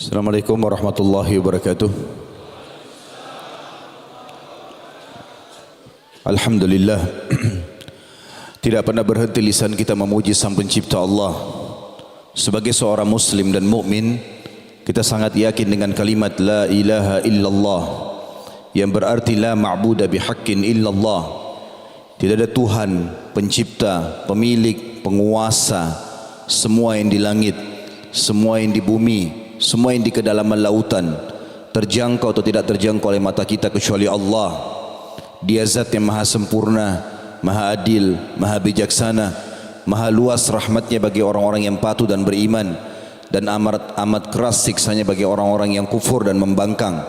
Assalamualaikum warahmatullahi wabarakatuh. Alhamdulillah, tidak pernah berhenti lisan kita memuji Sang Pencipta Allah. Sebagai seorang muslim dan mukmin, kita sangat yakin dengan kalimat la ilaha illallah, yang berarti la ma'budu bihaqqin illallah. Tidak ada Tuhan, pencipta, pemilik, penguasa semua yang di langit, semua yang di bumi, semua yang di kedalaman lautan, terjangkau atau tidak terjangkau oleh mata kita kecuali Allah. Dia zat yang maha sempurna, maha adil, maha bijaksana, maha luas rahmatnya bagi orang-orang yang patuh dan beriman, dan amat keras siksanya bagi orang-orang yang kufur dan membangkang.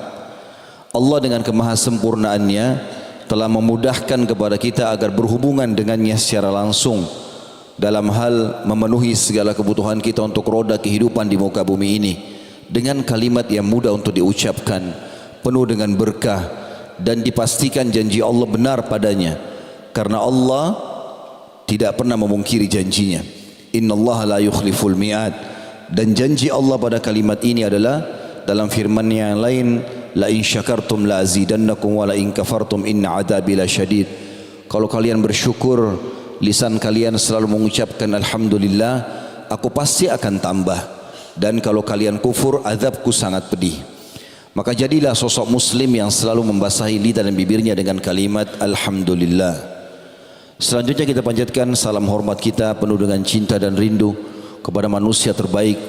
Allah dengan kemahasempurnaannya telah memudahkan kepada kita agar berhubungan dengannya secara langsung dalam hal memenuhi segala kebutuhan kita untuk roda kehidupan di muka bumi ini dengan kalimat yang mudah untuk diucapkan, penuh dengan berkah, dan dipastikan janji Allah benar padanya, karena Allah tidak pernah memungkiri janjinya. Innallaha la yukhliful mi'ad. Dan janji Allah pada kalimat ini adalah dalam firman-Nya yang lain, la in syakartum la azidannakum wa la in kafartum inna adzabi lasyadid. Kalau kalian bersyukur, lisan kalian selalu mengucapkan alhamdulillah, aku pasti akan tambah. Dan kalau kalian kufur, azabku sangat pedih. Maka jadilah sosok muslim yang selalu membasahi lidah dan bibirnya dengan kalimat alhamdulillah. Selanjutnya kita panjatkan salam hormat kita penuh dengan cinta dan rindu kepada manusia terbaik,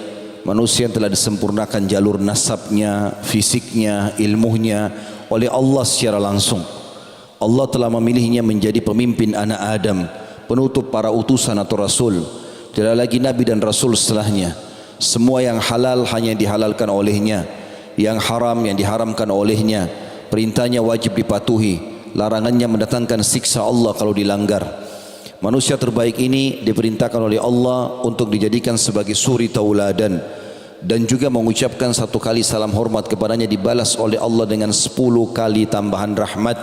manusia yang telah disempurnakan jalur nasabnya, fisiknya, ilmunya oleh Allah secara langsung. Allah telah memilihnya menjadi pemimpin anak Adam, penutup para utusan atau rasul. Tidak lagi nabi dan rasul setelahnya. Semua yang halal hanya dihalalkan olehnya, yang haram yang diharamkan olehnya. Perintahnya wajib dipatuhi, larangannya mendatangkan siksa Allah kalau dilanggar. Manusia terbaik ini diperintahkan oleh Allah untuk dijadikan sebagai suri tauladan, dan juga mengucapkan satu kali salam hormat kepadanya dibalas oleh Allah dengan 10 kali tambahan rahmat.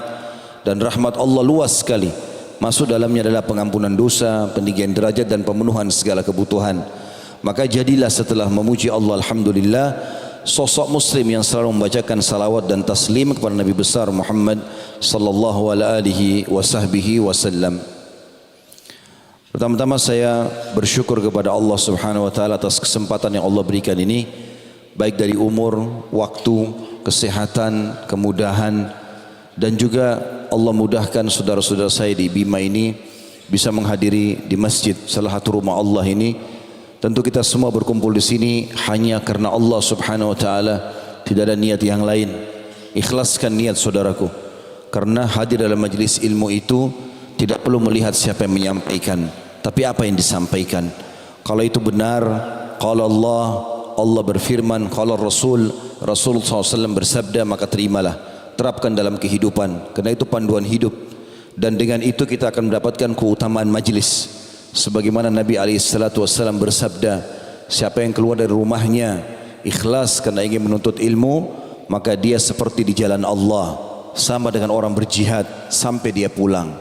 Dan rahmat Allah luas sekali, masuk dalamnya adalah pengampunan dosa, peninggian derajat, dan pemenuhan segala kebutuhan. Maka jadilah setelah memuji Allah alhamdulillah, sosok muslim yang selalu membacakan salawat dan taslim kepada Nabi besar Muhammad sallallahu alaihi wasallam. Pertama-tama saya bersyukur kepada Allah Subhanahu wa taala atas kesempatan yang Allah berikan ini, baik dari umur, waktu, kesehatan, kemudahan, dan juga Allah mudahkan saudara-saudara saya di Bima ini bisa menghadiri di masjid salah satu rumah Allah ini. Tentu kita semua berkumpul di sini hanya karena Allah Subhanahu wa taala, tidak ada niat yang lain. Ikhlaskan niat saudaraku, karena hadir dalam majelis ilmu itu tidak perlu melihat siapa yang menyampaikan, tapi apa yang disampaikan. Kalau itu benar, qala Allah, Allah berfirman, qala Rasul, Rasulullah SAW bersabda, maka terimalah, terapkan dalam kehidupan, karena itu panduan hidup. Dan dengan itu kita akan mendapatkan keutamaan majlis. Sebagaimana Nabi SAW bersabda, siapa yang keluar dari rumahnya ikhlas karena ingin menuntut ilmu, maka dia seperti di jalan Allah, sama dengan orang berjihad sampai dia pulang.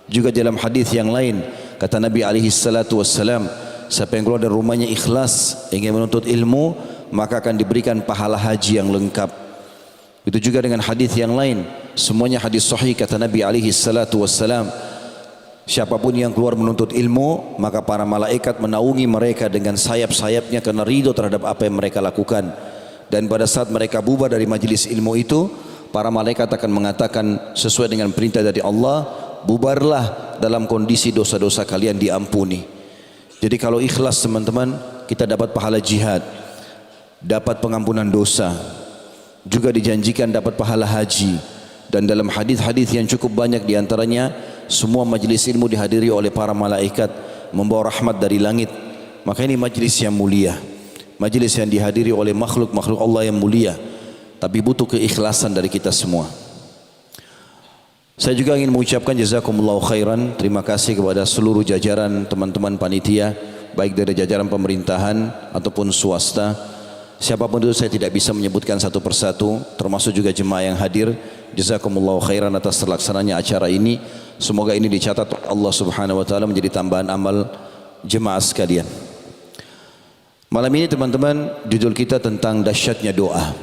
Juga dalam hadis yang lain kata Nabi SAW, siapa yang keluar dari rumahnya ikhlas ingin menuntut ilmu, maka akan diberikan pahala haji yang lengkap. Itu juga dengan hadis yang lain, semuanya hadis sahih kata Nabi SAW, siapapun yang keluar menuntut ilmu, maka para malaikat menaungi mereka dengan sayap-sayapnya karena ridho terhadap apa yang mereka lakukan. Dan pada saat mereka bubar dari majelis ilmu itu, para malaikat akan mengatakan sesuai dengan perintah dari Allah, bubarlah dalam kondisi dosa-dosa kalian diampuni. Jadi kalau ikhlas teman-teman, kita dapat pahala jihad, dapat pengampunan dosa, juga dijanjikan dapat pahala haji. Dan dalam hadis-hadis yang cukup banyak diantaranya, semua majlis ilmu dihadiri oleh para malaikat membawa rahmat dari langit. Maka ini majlis yang mulia, majlis yang dihadiri oleh makhluk-makhluk Allah yang mulia, tapi butuh keikhlasan dari kita semua. Saya juga ingin mengucapkan jazakumullahu khairan, terima kasih kepada seluruh jajaran teman-teman panitia, baik dari jajaran pemerintahan ataupun swasta. Siapapun itu saya tidak bisa menyebutkan satu persatu, termasuk juga jemaah yang hadir. Jazakumullahu khairan atas terlaksananya acara ini. Semoga ini dicatat Allah Subhanahu wa taala menjadi tambahan amal jemaah sekalian. Malam ini teman-teman, judul kita tentang dahsyatnya doa.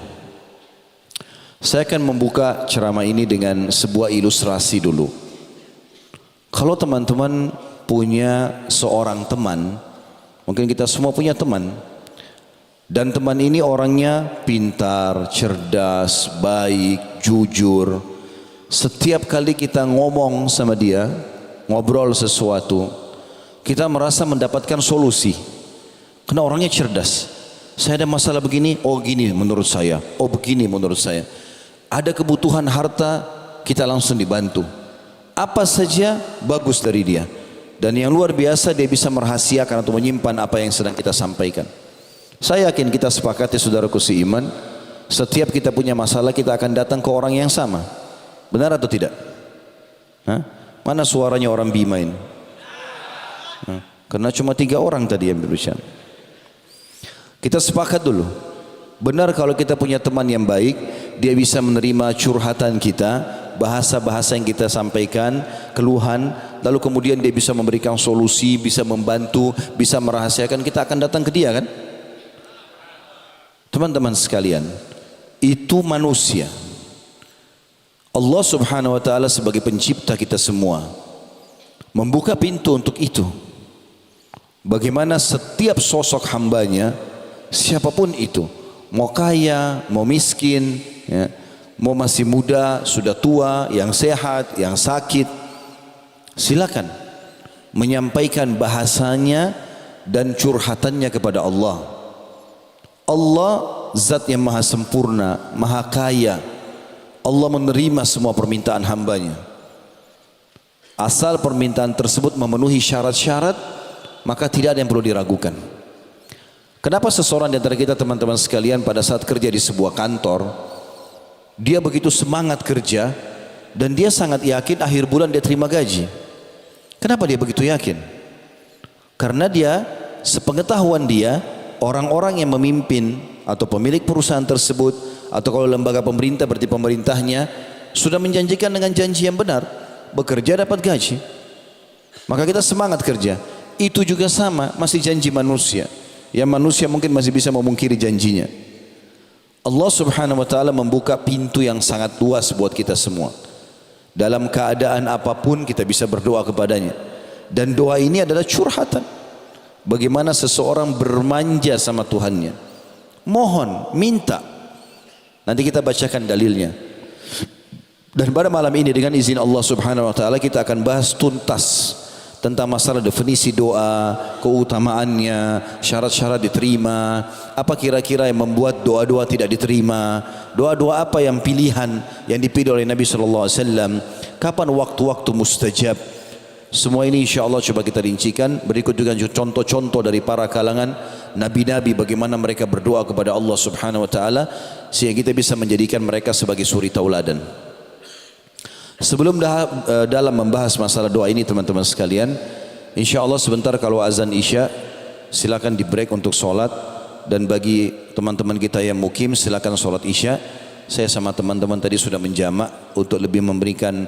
Saya akan membuka ceramah ini dengan sebuah ilustrasi dulu. Kalau teman-teman punya seorang teman, mungkin kita semua punya teman, dan teman ini orangnya pintar, cerdas, baik, jujur. Setiap kali kita ngomong sama dia, ngobrol sesuatu, kita merasa mendapatkan solusi. Karena orangnya cerdas. Saya ada masalah begini, oh gini menurut saya, oh begini menurut saya. Ada kebutuhan harta, kita langsung dibantu. Apa saja bagus dari dia. Dan yang luar biasa, dia bisa merahasiakan atau menyimpan apa yang sedang kita sampaikan. Saya yakin kita sepakati, saudaraku seiman, setiap kita punya masalah, kita akan datang ke orang yang sama. Benar atau tidak? Hah? Mana suaranya orang Bima ini? Karena cuma 3 orang tadi yang berbicara. Kita sepakat dulu. Benar kalau kita punya teman yang baik, dia bisa menerima curhatan kita, bahasa-bahasa yang kita sampaikan, keluhan, lalu kemudian dia bisa memberikan solusi, bisa membantu, bisa merahasiakan, kita akan datang ke dia kan? Teman-teman sekalian, itu manusia. Allah Subhanahu wa taala sebagai pencipta kita semua membuka pintu untuk itu. Bagaimana setiap sosok hambanya, siapapun itu, mau kaya, mau miskin, ya, mau masih muda, sudah tua, yang sehat, yang sakit, silakan menyampaikan bahasanya dan curhatannya kepada Allah. Allah zat yang maha sempurna, maha kaya. Allah menerima semua permintaan hambanya. Asal permintaan tersebut memenuhi syarat-syarat, maka tidak ada yang perlu diragukan. Kenapa seseorang di antara kita teman-teman sekalian pada saat kerja di sebuah kantor, dia begitu semangat kerja dan dia sangat yakin akhir bulan dia terima gaji. Kenapa dia begitu yakin? Karena dia, sepengetahuan dia, orang-orang yang memimpin atau pemilik perusahaan tersebut, atau kalau lembaga pemerintah berarti pemerintahnya, sudah menjanjikan dengan janji yang benar, bekerja dapat gaji. Maka kita semangat kerja. Itu juga sama, masih janji manusia. Yang manusia mungkin masih bisa memungkiri janjinya. Allah Subhanahu wa taala membuka pintu yang sangat luas buat kita semua. Dalam keadaan apapun kita bisa berdoa kepadanya. Dan doa ini adalah curhatan. Bagaimana seseorang bermanja sama Tuhannya. Mohon, minta. Nanti kita bacakan dalilnya. Dan pada malam ini dengan izin Allah Subhanahu wa taala kita akan bahas tuntas tentang masalah definisi doa, keutamaannya, syarat-syarat diterima, apa kira-kira yang membuat doa-doa tidak diterima, doa-doa apa yang pilihan yang dipilih oleh Nabi sallallahu alaihi wasallam, kapan waktu-waktu mustajab. Semua ini insyaallah coba kita rincikan. Berikut juga contoh-contoh dari para kalangan nabi-nabi bagaimana mereka berdoa kepada Allah Subhanahu wa taala sehingga kita bisa menjadikan mereka sebagai suri tauladan. Sebelum dalam membahas masalah doa ini teman-teman sekalian, insyaallah sebentar kalau azan Isya silakan di break untuk sholat, dan bagi teman-teman kita yang mukim silakan sholat Isya. Saya sama teman-teman tadi sudah menjamak untuk lebih memberikan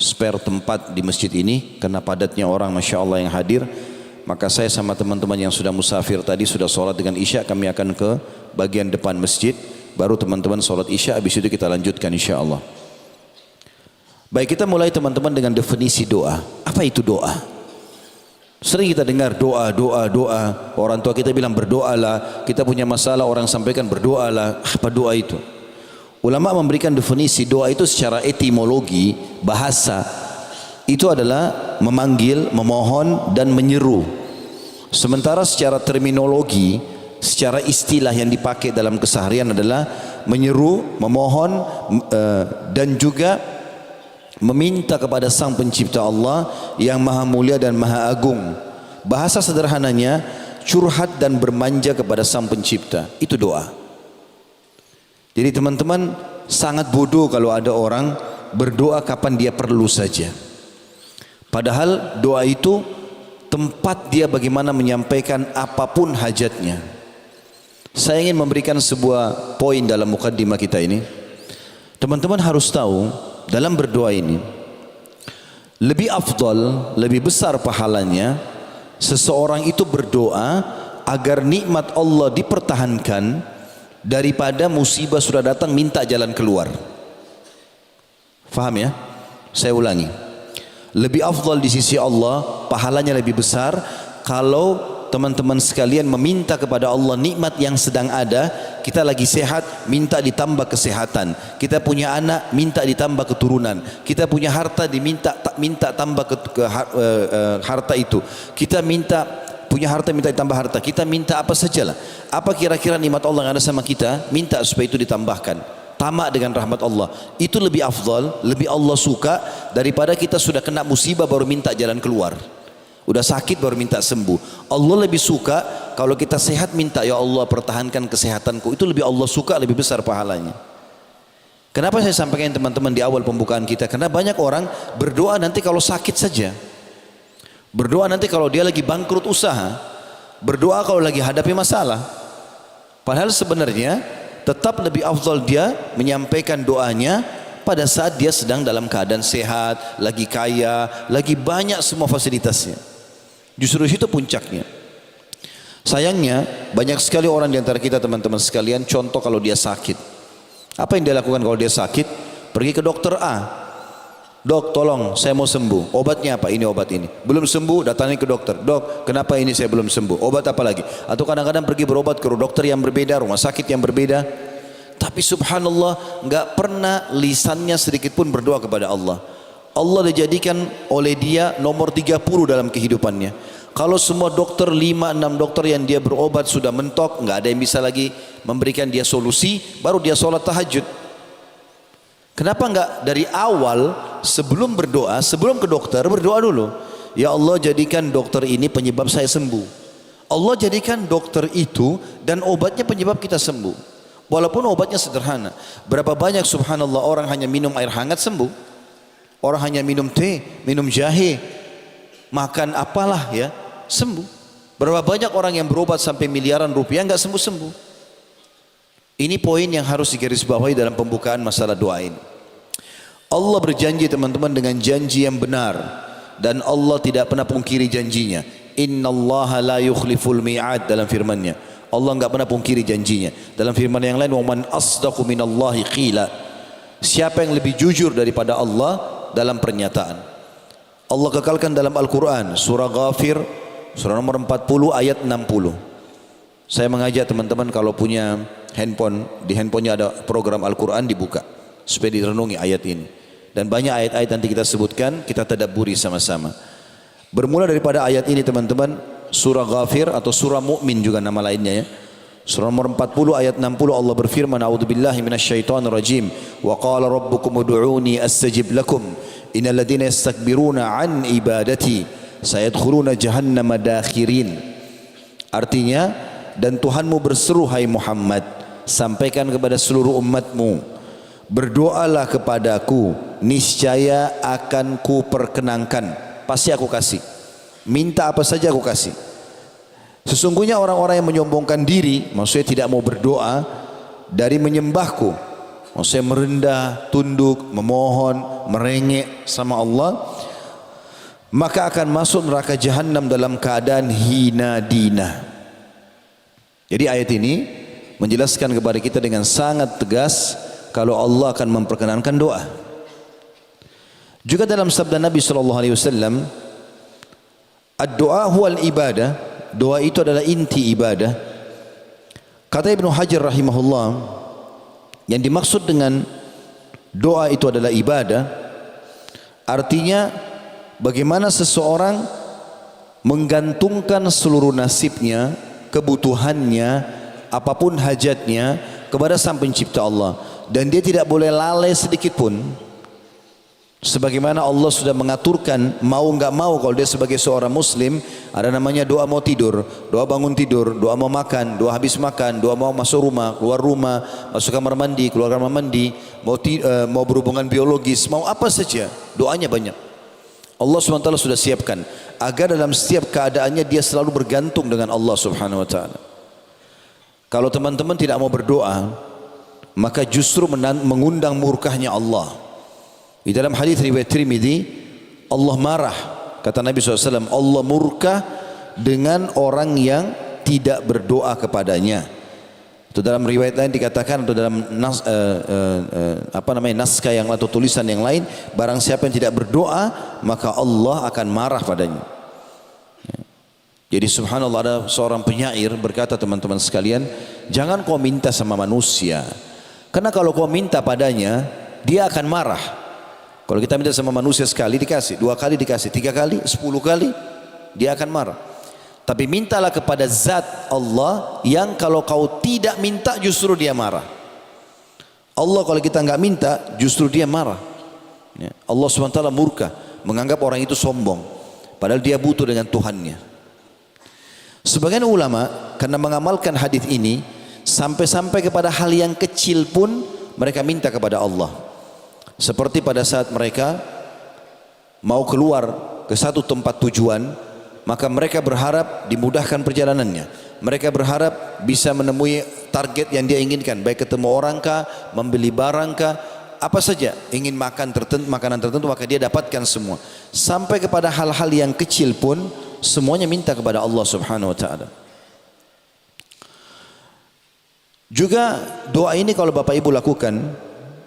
spare tempat di masjid ini karena padatnya orang Masya Allah yang hadir. Maka saya sama teman-teman yang sudah musafir tadi sudah sholat dengan Isya, kami akan ke bagian depan masjid, baru teman-teman sholat Isya, habis itu kita lanjutkan insyaallah. Baik, kita mulai teman-teman dengan definisi doa. Apa itu doa? Sering kita dengar doa, doa, doa. Orang tua kita bilang berdoalah. Kita punya masalah orang sampaikan berdoalah. Apa doa itu? Ulama memberikan definisi doa itu secara etimologi, bahasa. Itu adalah memanggil, memohon dan menyeru. Sementara secara terminologi, secara istilah yang dipakai dalam keseharian adalah menyeru, memohon dan juga meminta kepada Sang Pencipta Allah yang maha mulia dan maha agung. Bahasa sederhananya curhat dan bermanja kepada Sang Pencipta, itu doa. Jadi teman-teman, sangat bodoh kalau ada orang berdoa kapan dia perlu saja. Padahal doa itu tempat dia bagaimana menyampaikan apapun hajatnya. Saya ingin memberikan sebuah poin dalam mukaddimah kita ini. Teman-teman harus tahu, dalam berdoa ini lebih afdal, lebih besar pahalanya seseorang itu berdoa agar nikmat Allah dipertahankan daripada musibah sudah datang minta jalan keluar. Faham ya? Saya ulangi. Lebih afdal di sisi Allah, pahalanya lebih besar kalau teman-teman sekalian meminta kepada Allah nikmat yang sedang ada. Kita lagi sehat, minta ditambah kesehatan. Kita punya anak, minta ditambah keturunan. Kita punya harta, minta tambah harta itu. Kita punya harta, minta ditambah harta. Kita minta apa sajalah. Apa kira-kira nikmat Allah yang ada sama kita, minta supaya itu ditambahkan. Tamak dengan rahmat Allah. Itu lebih afdal, lebih Allah suka daripada kita sudah kena musibah baru minta jalan keluar. Udah sakit baru minta sembuh. Allah lebih suka kalau kita sehat minta, ya Allah pertahankan kesehatanku. Itu lebih Allah suka, lebih besar pahalanya. Kenapa saya sampaikan teman-teman di awal pembukaan kita? Karena banyak orang berdoa nanti kalau sakit saja. Berdoa nanti kalau dia lagi bangkrut usaha. Berdoa kalau lagi hadapi masalah. Padahal sebenarnya tetap lebih afdal dia menyampaikan doanya pada saat dia sedang dalam keadaan sehat, lagi kaya, lagi banyak semua fasilitasnya. Justru itu puncaknya. Sayangnya banyak sekali orang di antara kita teman-teman sekalian, contoh kalau dia sakit. Apa yang dia lakukan kalau dia sakit? Pergi ke dokter A. Dok, tolong saya mau sembuh. Obatnya apa? Ini obat ini. Belum sembuh, datangi ke dokter. Dok, kenapa ini saya belum sembuh? Obat apa lagi? Atau kadang-kadang pergi berobat ke dokter yang berbeda, rumah sakit yang berbeda. Tapi subhanallah, enggak pernah lisannya sedikit pun berdoa kepada Allah. Allah dijadikan oleh dia nomor 30 dalam kehidupannya. Kalau semua dokter, 5-6 dokter yang dia berobat sudah mentok, enggak ada yang bisa lagi memberikan dia solusi, baru dia sholat tahajud. Kenapa enggak dari awal sebelum berdoa, sebelum ke dokter berdoa dulu. Ya Allah, jadikan dokter ini penyebab saya sembuh. Allah jadikan dokter itu dan obatnya penyebab kita sembuh. Walaupun obatnya sederhana. Berapa banyak subhanallah orang hanya minum air hangat sembuh. Orang hanya minum teh, minum jahe, makan apalah ya, sembuh. Berapa banyak orang yang berobat sampai miliaran rupiah enggak sembuh-sembuh. Ini poin yang harus digarisbawahi dalam pembukaan masalah doa ini. Allah berjanji teman-teman dengan janji yang benar, dan Allah tidak pernah pungkiri janjinya. Innallaha la yukhliful mi'ad dalam firman-Nya. Allah enggak pernah pungkiri janjinya. Dalam firman yang lain, wa man asdaqu minallahi qila. Siapa yang lebih jujur daripada Allah dalam pernyataan? Allah kekalkan dalam Al-Qur'an surah Ghafir surah nomor 40 ayat 60. Saya mengajak teman-teman kalau punya handphone, di handphonenya ada program Al-Quran, dibuka supaya direnungi ayat ini. Dan banyak ayat-ayat nanti kita sebutkan, kita tadabburi sama-sama. Bermula daripada ayat ini teman-teman, surah Ghafir atau surah Mu'min juga nama lainnya ya. Surah nomor 40 ayat 60 Allah berfirman, a'udzubillahi minasyaitonir rajim, wa qala rabbukum ud'uni astajib lakum innal ladzina yastakbiruna an ibadati sayadkhuluna jahannama dakhirin. Artinya, dan Tuhanmu berseru hai Muhammad, sampaikan kepada seluruh umatmu, berdoalah kepadaku, niscaya akan ku perkenankan, pasti aku kasih. Minta apa saja aku kasih. Sesungguhnya orang-orang yang menyombongkan diri, maksudnya tidak mau berdoa, dari menyembahku, maksudnya merendah, tunduk, memohon, merengek sama Allah, maka akan masuk neraka jahanam dalam keadaan hina dina. Jadi ayat ini menjelaskan kepada kita dengan sangat tegas kalau Allah akan memperkenankan doa. Juga dalam sabda Nabi SAW, ad-doa huwal ibadah, doa itu adalah inti ibadah. Kata Ibnu Hajar rahimahullah, yang dimaksud dengan doa itu adalah ibadah, artinya bagaimana seseorang menggantungkan seluruh nasibnya, kebutuhannya, apapun hajatnya kepada Sang Pencipta Allah, dan dia tidak boleh lalai sedikit pun. Sebagaimana Allah sudah mengaturkan, mau enggak mau kalau dia sebagai seorang muslim, ada namanya doa mau tidur, doa bangun tidur, doa mau makan, doa habis makan, doa mau masuk rumah, keluar rumah, masuk kamar mandi, keluar kamar mandi, mau berhubungan biologis, mau apa saja, doanya banyak. Allah SWT sudah siapkan agar dalam setiap keadaannya dia selalu bergantung dengan Allah Subhanahu wa taala. Kalau teman-teman tidak mau berdoa, maka justru mengundang murkahnya Allah. Di dalam hadis riwayat Tirmidzi, Allah marah, kata Nabi SAW, Allah murka dengan orang yang tidak berdoa kepadanya. Itu dalam riwayat lain dikatakan, atau dalam naskah yang atau tulisan yang lain, barang siapa yang tidak berdoa maka Allah akan marah padanya. Jadi subhanallah, ada seorang penyair berkata, teman-teman sekalian, jangan kau minta sama manusia, karena kalau kau minta padanya dia akan marah. Kalau kita minta sama manusia sekali dikasih, 2 kali dikasih, 3 kali, 10 kali, dia akan marah. Tapi mintalah kepada zat Allah yang kalau kau tidak minta justru dia marah. Allah kalau kita enggak minta justru dia marah. Allah SWT murka, menganggap orang itu sombong, padahal dia butuh dengan Tuhannya. Sebagian ulama karena mengamalkan hadis ini sampai-sampai kepada hal yang kecil pun mereka minta kepada Allah. Seperti pada saat mereka mau keluar ke satu tempat tujuan, maka mereka berharap dimudahkan perjalanannya. Mereka berharap bisa menemui target yang dia inginkan, baik ketemu orang kah, membeli barang kah, apa saja, ingin makan makanan tertentu, maka dia dapatkan semua. Sampai kepada hal-hal yang kecil pun semuanya minta kepada Allah Subhanahu wa taala. Juga doa ini kalau Bapak Ibu lakukan,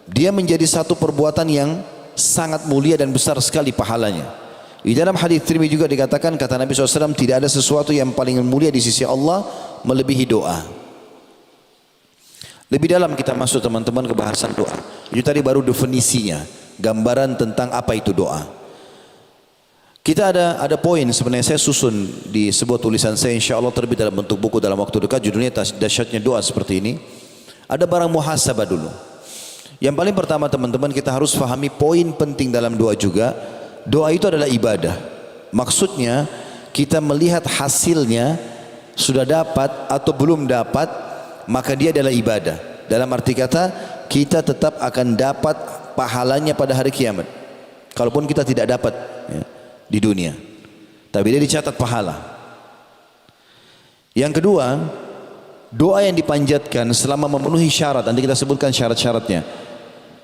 dia menjadi satu perbuatan yang sangat mulia dan besar sekali pahalanya. Di dalam hadis Tirmidzi juga dikatakan, kata Nabi SAW, tidak ada sesuatu yang paling mulia di sisi Allah melebihi doa. Lebih dalam kita masuk teman-teman ke bahasan doa. Itu tadi baru definisinya, gambaran tentang apa itu doa. Kita ada poin sebenarnya saya susun di sebuah tulisan saya, insya Allah terbit dalam bentuk buku dalam waktu dekat, judulnya Dahsyatnya Doa seperti ini. Ada barang muhasabah dulu. Yang paling pertama teman-teman, kita harus fahami poin penting dalam doa juga. Doa itu adalah ibadah. Maksudnya kita melihat hasilnya sudah dapat atau belum dapat, maka dia adalah ibadah. Dalam arti kata, kita tetap akan dapat pahalanya pada hari kiamat, kalaupun kita tidak dapat di dunia, tapi dia dicatat pahala. Yang kedua, doa yang dipanjatkan selama memenuhi syarat, nanti kita sebutkan syarat-syaratnya.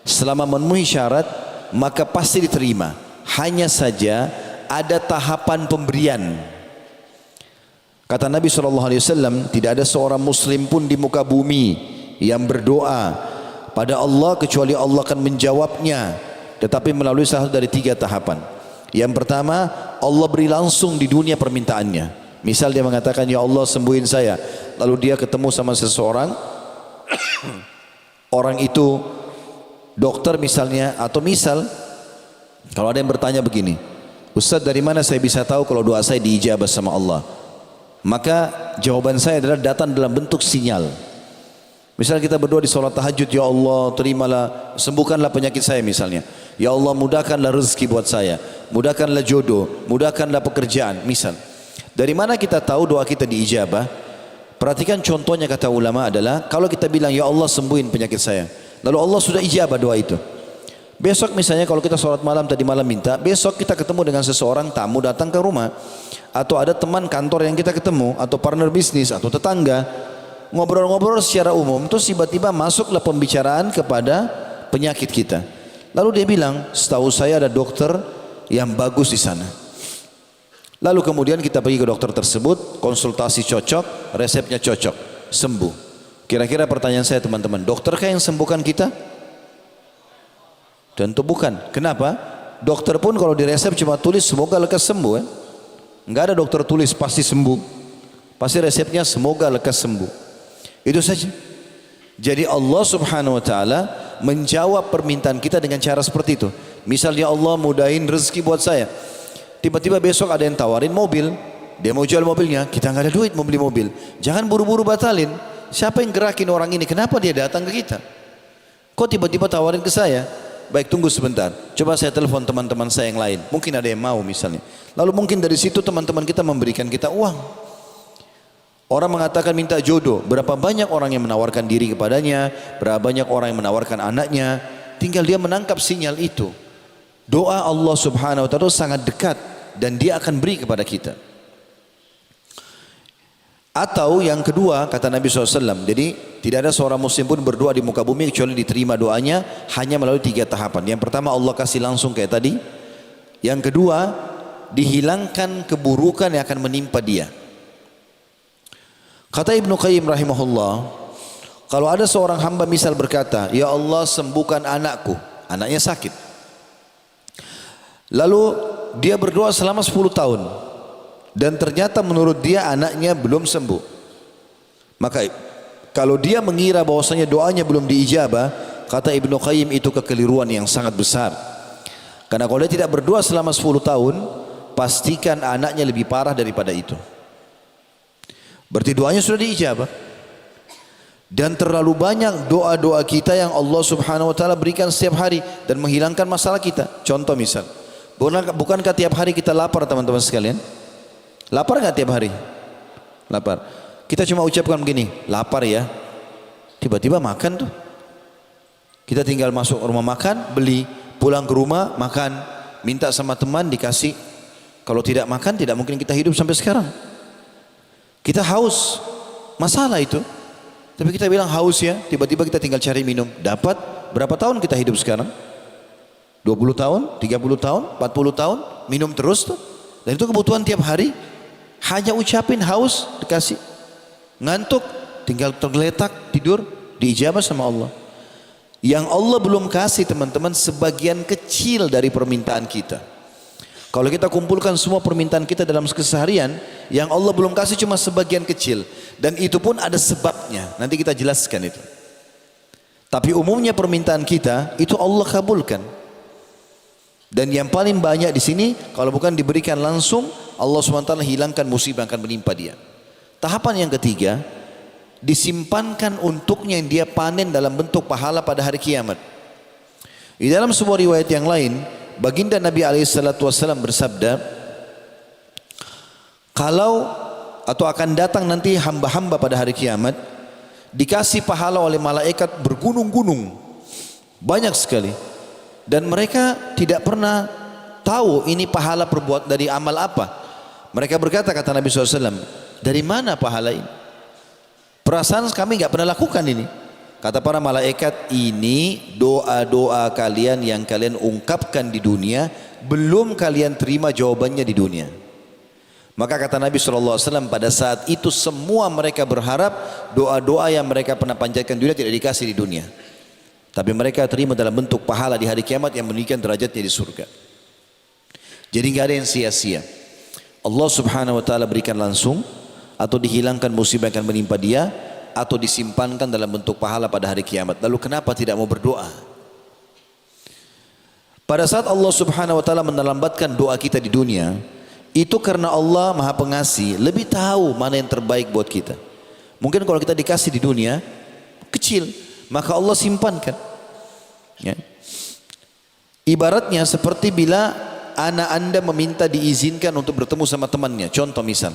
Selama memenuhi syarat maka pasti diterima. Hanya saja ada tahapan pemberian. Kata Nabi SAW, tidak ada seorang muslim pun di muka bumi yang berdoa pada Allah kecuali Allah akan menjawabnya, tetapi melalui salah satu dari 3 tahapan. Yang pertama, Allah beri langsung di dunia permintaannya. Misal dia mengatakan, ya Allah sembuhin saya, lalu dia ketemu sama seseorang, orang itu dokter misalnya, atau misal kalau ada yang bertanya begini, Ustaz, dari mana saya bisa tahu kalau doa saya diijabah sama Allah? Maka jawaban saya adalah datang dalam bentuk sinyal. Misalnya kita berdoa di sholat tahajud, ya Allah terimalah, sembuhkanlah penyakit saya misalnya. Ya Allah mudahkanlah rezeki buat saya, mudahkanlah jodoh, mudahkanlah pekerjaan misal. Dari mana kita tahu doa kita diijabah? Perhatikan contohnya, kata ulama adalah kalau kita bilang ya Allah sembuhin penyakit saya, lalu Allah sudah ijabah doa itu. Besok misalnya kalau kita sholat malam tadi malam minta, besok kita ketemu dengan seseorang tamu datang ke rumah, atau ada teman kantor yang kita ketemu, atau partner bisnis, atau tetangga, ngobrol-ngobrol secara umum, terus tiba-tiba masuklah pembicaraan kepada penyakit kita. Lalu dia bilang, setahu saya ada dokter yang bagus di sana. Lalu kemudian kita pergi ke dokter tersebut, konsultasi cocok, resepnya cocok, sembuh. Kira-kira pertanyaan saya teman-teman, dokterkah yang sembuhkan kita? Tentu bukan. Kenapa? Dokter pun kalau di resep cuma tulis semoga lekas sembuh. Enggak ada dokter tulis pasti sembuh. Pasti resepnya semoga lekas sembuh. Itu saja. Jadi Allah Subhanahu wa taala menjawab permintaan kita dengan cara seperti itu. Misalnya Allah mudahin rezeki buat saya. Tiba-tiba besok ada yang tawarin mobil. Dia mau jual mobilnya, kita nggak ada duit mau beli mobil. Jangan buru-buru batalin. Siapa yang gerakin orang ini? Kenapa dia datang ke kita? Kok tiba-tiba tawarin ke saya? Baik, tunggu sebentar. Coba saya telepon teman-teman saya yang lain. Mungkin ada yang mau misalnya. Lalu mungkin dari situ teman-teman kita memberikan kita uang. Orang mengatakan minta jodoh. Berapa banyak orang yang menawarkan diri kepadanya. Berapa banyak orang yang menawarkan anaknya. Tinggal dia menangkap sinyal itu. Doa Allah Subhanahu wa ta'ala sangat dekat. Dan dia akan beri kepada kita. Atau yang kedua kata Nabi SAW, jadi tidak ada seorang muslim pun berdoa di muka bumi kecuali diterima doanya hanya melalui 3 tahapan. Yang pertama Allah kasih langsung kayak tadi. Yang kedua dihilangkan keburukan yang akan menimpa dia. Kata Ibnu Qayyim rahimahullah, kalau ada seorang hamba misal berkata, ya Allah sembuhkan anakku, anaknya sakit. Lalu dia berdoa selama 10 tahun dan ternyata menurut dia anaknya belum sembuh. Maka kalau dia mengira bahwasanya doanya belum diijabah, kata Ibnu Qayyim itu kekeliruan yang sangat besar. Karena kalau dia tidak berdoa selama 10 tahun, pastikan anaknya lebih parah daripada itu. Berarti doanya sudah diijabah. Dan terlalu banyak doa-doa kita yang Allah subhanahu wa ta'ala berikan setiap hari dan menghilangkan masalah kita. Contoh misal, bukankah tiap hari kita lapar teman-teman sekalian? Lapar nggak tiap hari? Lapar. Kita cuma ucapkan begini, lapar ya. Tiba-tiba makan tuh. Kita tinggal masuk rumah makan, beli, pulang ke rumah makan, minta sama teman dikasih. Kalau tidak makan tidak mungkin kita hidup sampai sekarang. Kita haus, masalah itu. Tapi kita bilang haus ya, tiba-tiba kita tinggal cari minum. Dapat, berapa tahun kita hidup sekarang? 20 tahun, 30 tahun, 40 tahun, minum terus tuh. Dan itu kebutuhan tiap hari. Hanya ucapin haus, dikasih. Ngantuk, tinggal tergeletak, tidur, diijabah sama Allah. Yang Allah belum kasih teman-teman sebagian kecil dari permintaan kita. Kalau kita kumpulkan semua permintaan kita dalam keseharian, yang Allah belum kasih cuma sebagian kecil. Dan itu pun ada sebabnya. Nanti kita jelaskan itu. Tapi umumnya permintaan kita itu Allah kabulkan. Dan yang paling banyak di sini, kalau bukan diberikan langsung, Allah SWT hilangkan musibah yang akan menimpa dia. Tahapan yang ketiga, disimpankan untuknya yang dia panen dalam bentuk pahala pada hari kiamat. Di dalam sebuah riwayat yang lain, baginda Nabi SAW bersabda, kalau atau akan datang nanti hamba-hamba pada hari kiamat, dikasih pahala oleh malaikat bergunung-gunung, banyak sekali, dan mereka tidak pernah tahu ini pahala perbuat dari amal apa. Mereka berkata, kata Nabi SAW, dari mana pahala ini? Perasaan kami nggak pernah lakukan ini. Kata para malaikat, ini doa-doa kalian yang kalian ungkapkan di dunia, belum kalian terima jawabannya di dunia. Maka kata Nabi SAW, pada saat itu semua mereka berharap doa-doa yang mereka pernah panjatkan di dunia tidak dikasih di dunia. Tapi mereka terima dalam bentuk pahala di hari kiamat yang meninggikan derajatnya di surga. Jadi nggak ada yang sia-sia. Allah subhanahu wa ta'ala berikan langsung, atau dihilangkan musibah yang akan menimpa dia, atau disimpankan dalam bentuk pahala pada hari kiamat. Lalu kenapa tidak mau berdoa? Pada saat Allah subhanahu wa ta'ala menelambatkan doa kita di dunia, itu karena Allah maha pengasih, lebih tahu mana yang terbaik buat kita. Mungkin kalau kita dikasih di dunia kecil, maka Allah simpankan ya. Ibaratnya seperti bila anak anda meminta diizinkan untuk bertemu sama temannya. Contoh misal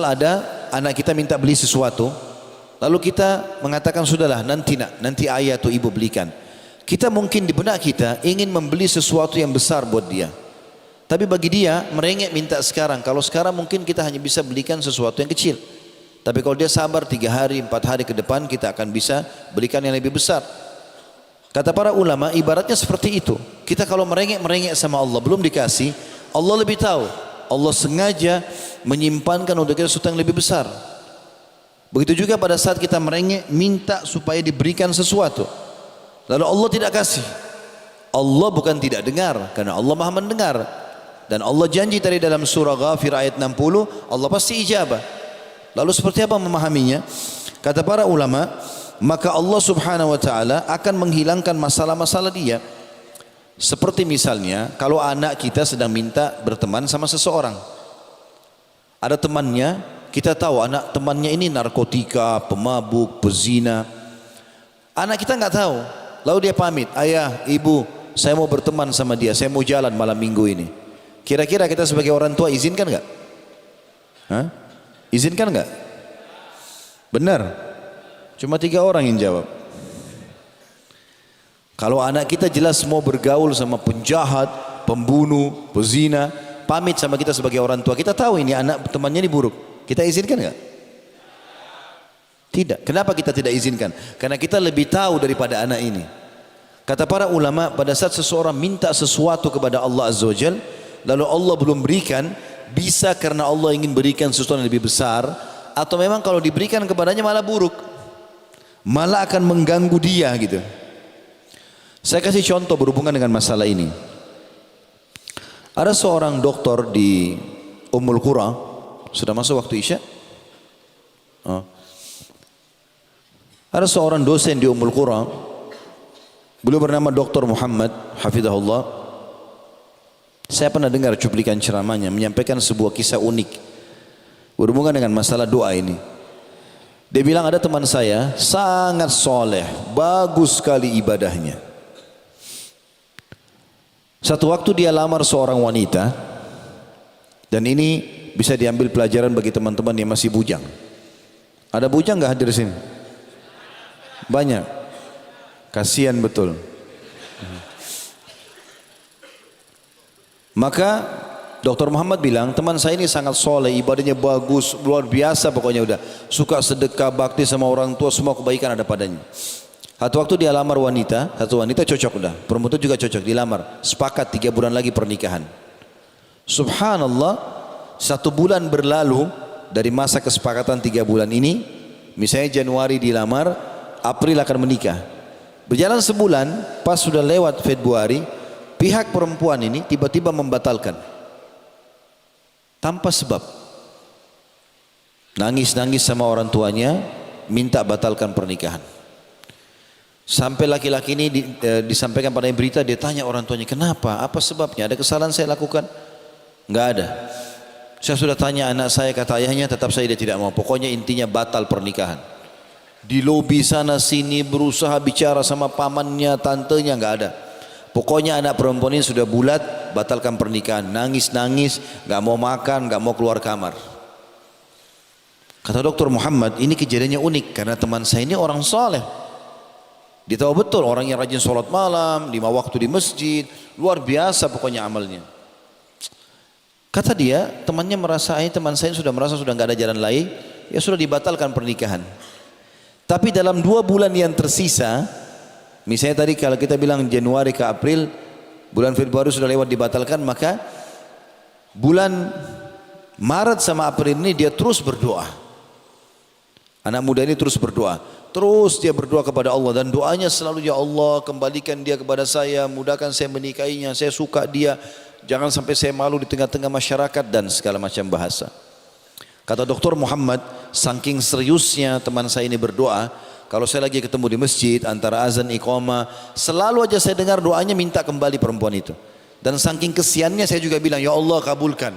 ada anak kita minta beli sesuatu, lalu kita mengatakan sudahlah nanti ayah atau ibu belikan. Kita mungkin di benak kita ingin membeli sesuatu yang besar buat dia, tapi bagi dia merengek minta sekarang. Kalau sekarang mungkin kita hanya bisa belikan sesuatu yang kecil, tapi kalau dia sabar 3 hari 4 hari ke depan, kita akan bisa belikan yang lebih besar. Kata para ulama, ibaratnya seperti itu. Kita kalau merengek sama Allah belum dikasih, Allah lebih tahu. Allah sengaja menyimpankan untuk kita sesuatu yang lebih besar. Begitu juga pada saat kita merengek minta supaya diberikan sesuatu, lalu Allah tidak kasih. Allah bukan tidak dengar, karena Allah maha mendengar. Dan Allah janji tadi dalam surah Ghafir ayat 60, Allah pasti ijabah. Lalu seperti apa memahaminya? Kata para ulama, maka Allah subhanahu wa ta'ala akan menghilangkan masalah-masalah dia. Seperti misalnya kalau anak kita sedang minta berteman sama seseorang, ada temannya, kita tahu anak temannya ini narkotika, pemabuk, pezina. Anak kita nggak tahu, lalu dia pamit, ayah, ibu, saya mau berteman sama dia, saya mau jalan malam minggu ini. Kira-kira kita sebagai orang tua izinkan nggak? Izinkan nggak? Benar, cuma 3 orang yang jawab. Kalau anak kita jelas mau bergaul sama penjahat, pembunuh, pezina, pamit sama kita sebagai orang tua, kita tahu ini anak temannya ini buruk, kita izinkan nggak? Tidak. Kenapa kita tidak izinkan? Karena kita lebih tahu daripada anak ini. Kata para ulama, pada saat seseorang minta sesuatu kepada Allah Azza wa Jalla, lalu Allah belum berikan, bisa karena Allah ingin berikan sesuatu yang lebih besar, atau memang kalau diberikan kepadanya malah buruk, malah akan mengganggu dia gitu. Saya kasih contoh berhubungan dengan masalah ini. Ada seorang dokter di Ummul Qura, sudah masuk waktu Isya? Oh. Ada seorang dosen di Ummul Qura, beliau bernama Dr. Muhammad Hafizahullah. Saya pernah dengar cuplikan ceramahnya menyampaikan sebuah kisah unik berhubungan dengan masalah doa ini. Dia bilang ada teman saya sangat soleh, bagus sekali ibadahnya. Satu waktu dia lamar seorang wanita, dan ini bisa diambil pelajaran bagi teman-teman yang masih bujang. Ada bujang nggak hadir sini? Banyak. Kasihan betul. Maka Dr. Muhammad bilang, teman saya ini sangat soleh, ibadahnya bagus, luar biasa pokoknya udah. Suka sedekah, bakti sama orang tua, semua kebaikan ada padanya. Satu waktu dia lamar wanita, satu wanita cocok udah. Perempuan itu juga cocok, dilamar. Sepakat 3 bulan lagi pernikahan. Subhanallah, 1 bulan berlalu dari masa kesepakatan 3 bulan ini. Misalnya Januari dilamar, April akan menikah. Berjalan sebulan, pas sudah lewat Februari, pihak perempuan ini tiba-tiba membatalkan. Tanpa sebab. Nangis-nangis sama orang tuanya, minta batalkan pernikahan. Sampai laki-laki ini disampaikan pada berita, dia tanya orang tuanya, kenapa? Apa sebabnya? Ada kesalahan saya lakukan? Enggak ada. Saya sudah tanya anak saya, kata ayahnya, tetap saya dia tidak mau. Pokoknya intinya batal pernikahan. Di lobi sana sini berusaha bicara sama pamannya, tantenya, enggak ada. Pokoknya anak perempuan ini sudah bulat, batalkan pernikahan. Nangis-nangis, enggak mau makan, enggak mau keluar kamar. Kata Dr. Muhammad, ini kejadiannya unik karena teman saya ini orang soleh. Dia tahu betul orang yang rajin sholat malam, 5 waktu di masjid, luar biasa pokoknya amalnya. Kata dia, temannya merasa, teman saya sudah merasa sudah nggak ada jalan lain, ya sudah dibatalkan pernikahan. Tapi dalam 2 bulan yang tersisa, misalnya tadi kalau kita bilang Januari ke April, bulan Februari sudah lewat dibatalkan, maka bulan Maret sama April ini dia terus berdoa. Anak muda ini terus berdoa. Terus dia berdoa kepada Allah dan doanya selalu, ya Allah kembalikan dia kepada saya, mudahkan saya menikahinya, saya suka dia, jangan sampai saya malu di tengah-tengah masyarakat dan segala macam bahasa. Kata Dr. Muhammad, saking seriusnya teman saya ini berdoa, kalau saya lagi ketemu di masjid antara azan iqamah, selalu aja saya dengar doanya minta kembali perempuan itu. Dan saking kesiannya saya juga bilang, ya Allah kabulkan.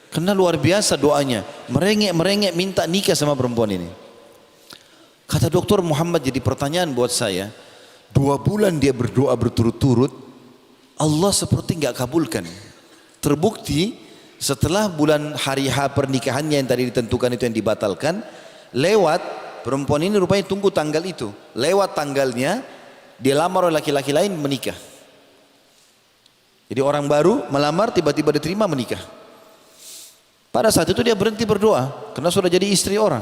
Karena luar biasa doanya, merengek-merengek minta nikah sama perempuan ini. Kata Dr. Muhammad, jadi pertanyaan buat saya, 2 bulan dia berdoa berturut-turut, Allah seperti nggak kabulkan. Terbukti setelah bulan hari H pernikahannya yang tadi ditentukan itu yang dibatalkan, lewat perempuan ini rupanya tunggu tanggal itu, lewat tanggalnya dia lamar oleh laki-laki lain menikah. Jadi orang baru melamar tiba-tiba diterima menikah. Pada saat itu dia berhenti berdoa karena sudah jadi istri orang.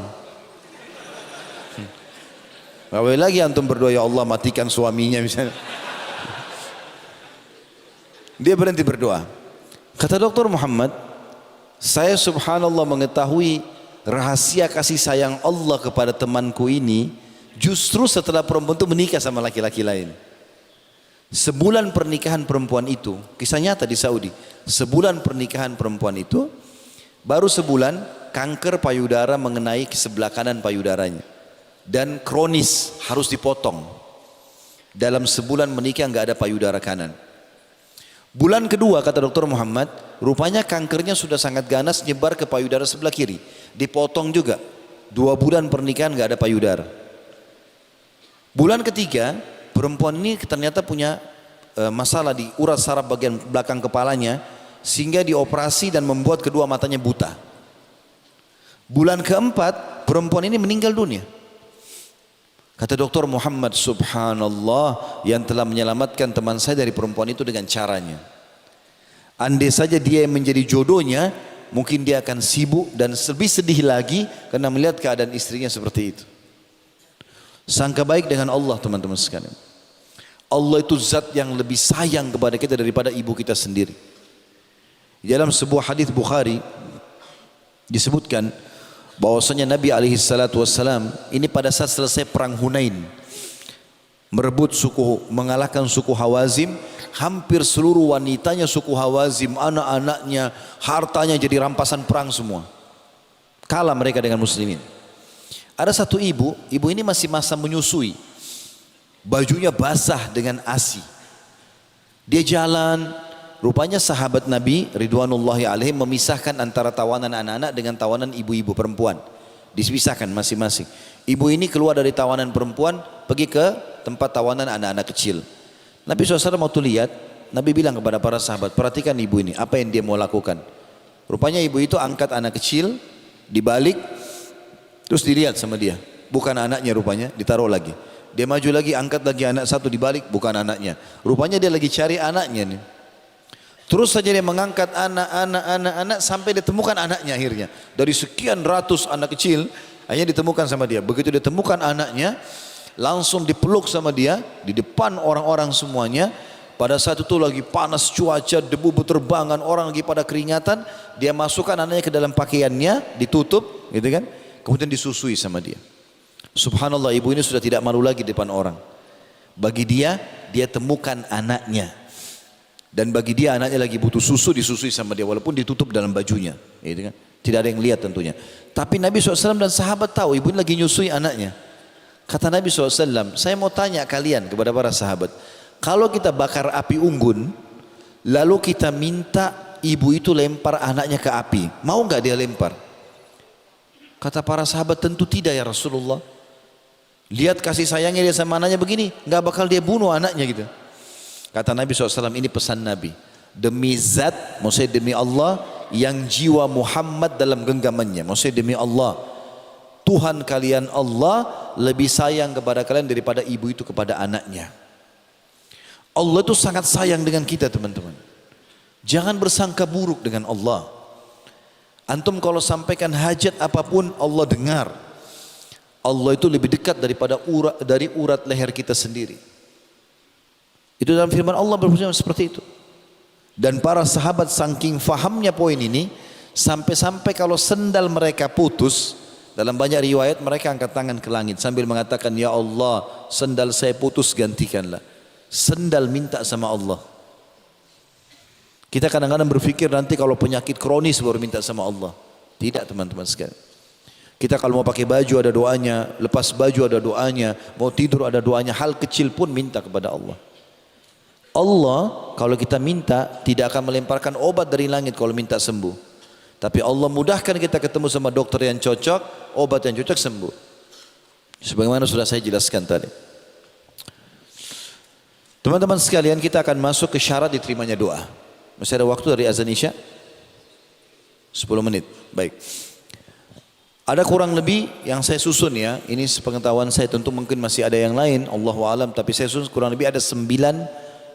Gak boleh lagi antum berdoa, ya Allah matikan suaminya misalnya. Dia berhenti berdoa. Kata Dr. Muhammad, saya subhanallah mengetahui rahasia kasih sayang Allah kepada temanku ini justru setelah perempuan itu menikah sama laki-laki lain. Sebulan pernikahan perempuan itu, kisah nyata di Saudi. Sebulan pernikahan perempuan itu, baru sebulan kanker payudara mengenai sebelah kanan payudaranya dan kronis harus dipotong. Dalam sebulan menikah nggak ada payudara kanan. Bulan kedua kata Dr. Muhammad, rupanya kankernya sudah sangat ganas nyebar ke payudara sebelah kiri, dipotong juga. 2 bulan pernikahan nggak ada payudara. Bulan ketiga perempuan ini ternyata punya masalah di urat saraf bagian belakang kepalanya, sehingga dioperasi dan membuat kedua matanya buta. Bulan keempat perempuan ini meninggal dunia. Kata Dr. Muhammad, subhanallah, yang telah menyelamatkan teman saya dari perempuan itu dengan caranya. Andai saja dia yang menjadi jodohnya, mungkin dia akan sibuk dan lebih sedih lagi karena melihat keadaan istrinya seperti itu. Sangka baik dengan Allah teman-teman sekalian. Allah itu zat yang lebih sayang kepada kita daripada ibu kita sendiri. Di dalam sebuah hadis Bukhari disebutkan bahwasanya Nabi alaihi salatu wassalam ini pada saat selesai perang Hunain, mengalahkan suku Hawazim, hampir seluruh wanitanya suku Hawazim, anak-anaknya, hartanya jadi rampasan perang semua. Kalah mereka dengan muslimin. Ada satu ibu ini masih masa menyusui. Bajunya basah dengan ASI. Dia jalan, rupanya sahabat Nabi ridwanullahi alaihim memisahkan antara tawanan anak-anak dengan tawanan ibu-ibu perempuan. Dipisahkan masing-masing. Ibu ini keluar dari tawanan perempuan, pergi ke tempat tawanan anak-anak kecil. Nabi SAW waktu lihat, Nabi bilang kepada para sahabat, perhatikan ibu ini, apa yang dia mau lakukan. Rupanya ibu itu angkat anak kecil, dibalik, terus dilihat sama dia. Bukan anaknya rupanya, ditaruh lagi. Dia maju lagi, angkat lagi anak satu, dibalik, bukan anaknya. Rupanya dia lagi cari anaknya nih. Terus saja dia mengangkat anak sampai ditemukan anaknya akhirnya. Dari sekian ratus anak kecil, akhirnya ditemukan sama dia. Begitu ditemukan anaknya, langsung dipeluk sama dia di depan orang-orang semuanya. Pada saat itu lagi panas cuaca, debu berterbangan, orang lagi pada keringatan. Dia masukkan anaknya ke dalam pakaiannya, ditutup, gitu kan? Kemudian disusui sama dia. Subhanallah, ibu ini sudah tidak malu lagi di depan orang. Bagi dia temukan anaknya. Dan bagi dia anaknya lagi butuh susu, disusui sama dia walaupun ditutup dalam bajunya, gitu kan? Tidak ada yang lihat tentunya. Tapi Nabi SAW dan sahabat tahu ibu ini lagi nyusui anaknya. Kata Nabi SAW, saya mau tanya kalian kepada para sahabat, kalau kita bakar api unggun, lalu kita minta ibu itu lempar anaknya ke api, mau nggak dia lempar? Kata para sahabat, tentu tidak ya Rasulullah. Lihat kasih sayangnya dia sama anaknya begini, nggak bakal dia bunuh anaknya gitu. Kata Nabi SAW, ini pesan Nabi, demi zat, maksudnya demi Allah yang jiwa Muhammad dalam genggamannya, maksudnya demi Allah, Tuhan kalian Allah lebih sayang kepada kalian daripada ibu itu kepada anaknya. Allah itu sangat sayang dengan kita teman-teman. Jangan bersangka buruk dengan Allah. Antum kalau sampaikan hajat apapun Allah dengar. Allah itu lebih dekat daripada dari urat leher kita sendiri. Itu dalam firman Allah berfirman seperti itu. Dan para sahabat saking fahamnya poin ini, sampai-sampai kalau sendal mereka putus, dalam banyak riwayat mereka angkat tangan ke langit sambil mengatakan, ya Allah, sendal saya putus, gantikanlah. Sendal minta sama Allah. Kita kadang-kadang berpikir nanti kalau penyakit kronis baru minta sama Allah. Tidak teman-teman sekalian. Kita kalau mau pakai baju ada doanya, lepas baju ada doanya, mau tidur ada doanya, hal kecil pun minta kepada Allah. Allah kalau kita minta tidak akan melemparkan obat dari langit kalau minta sembuh. Tapi Allah mudahkan kita ketemu sama dokter yang cocok, obat yang cocok sembuh. Sebagaimana sudah saya jelaskan tadi. Teman-teman sekalian, kita akan masuk ke syarat diterimanya doa. Masih ada waktu dari azan Isya? 10 menit. Baik. Ada kurang lebih yang saya susun ya. Ini sepengetahuan saya, tentu mungkin masih ada yang lain, Allahu a'lam, tapi saya susun kurang lebih ada 9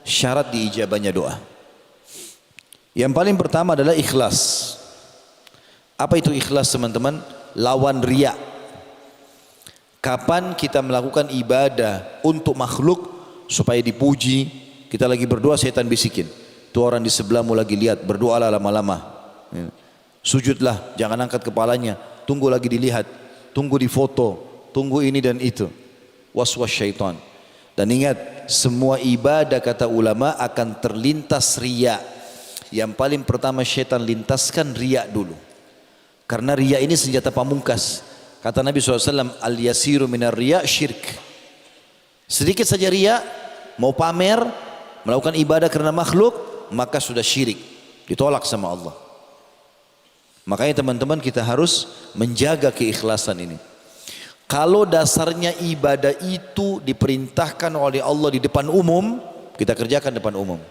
syarat diijabahnya doa. Yang paling pertama adalah ikhlas. Apa itu ikhlas teman-teman? Lawan riya. Kapan kita melakukan ibadah untuk makhluk supaya dipuji, kita lagi berdoa setan bisikin, tuh orang di sebelahmu lagi lihat, berdoalah lama-lama, sujudlah, jangan angkat kepalanya, tunggu lagi dilihat, tunggu di foto, tunggu ini dan itu, waswas syaitan. Dan ingat, semua ibadah kata ulama akan terlintas riya. Yang paling pertama syaitan lintaskan riya dulu, karena riya ini senjata pamungkas. Kata Nabi SAW, al-yasiru minar riya syirk. Sedikit saja riya, mau pamer, melakukan ibadah karena makhluk, maka sudah syirik, ditolak sama Allah. Makanya teman-teman kita harus menjaga keikhlasan ini. Kalau dasarnya ibadah itu diperintahkan oleh Allah di depan umum, kita kerjakan depan umum.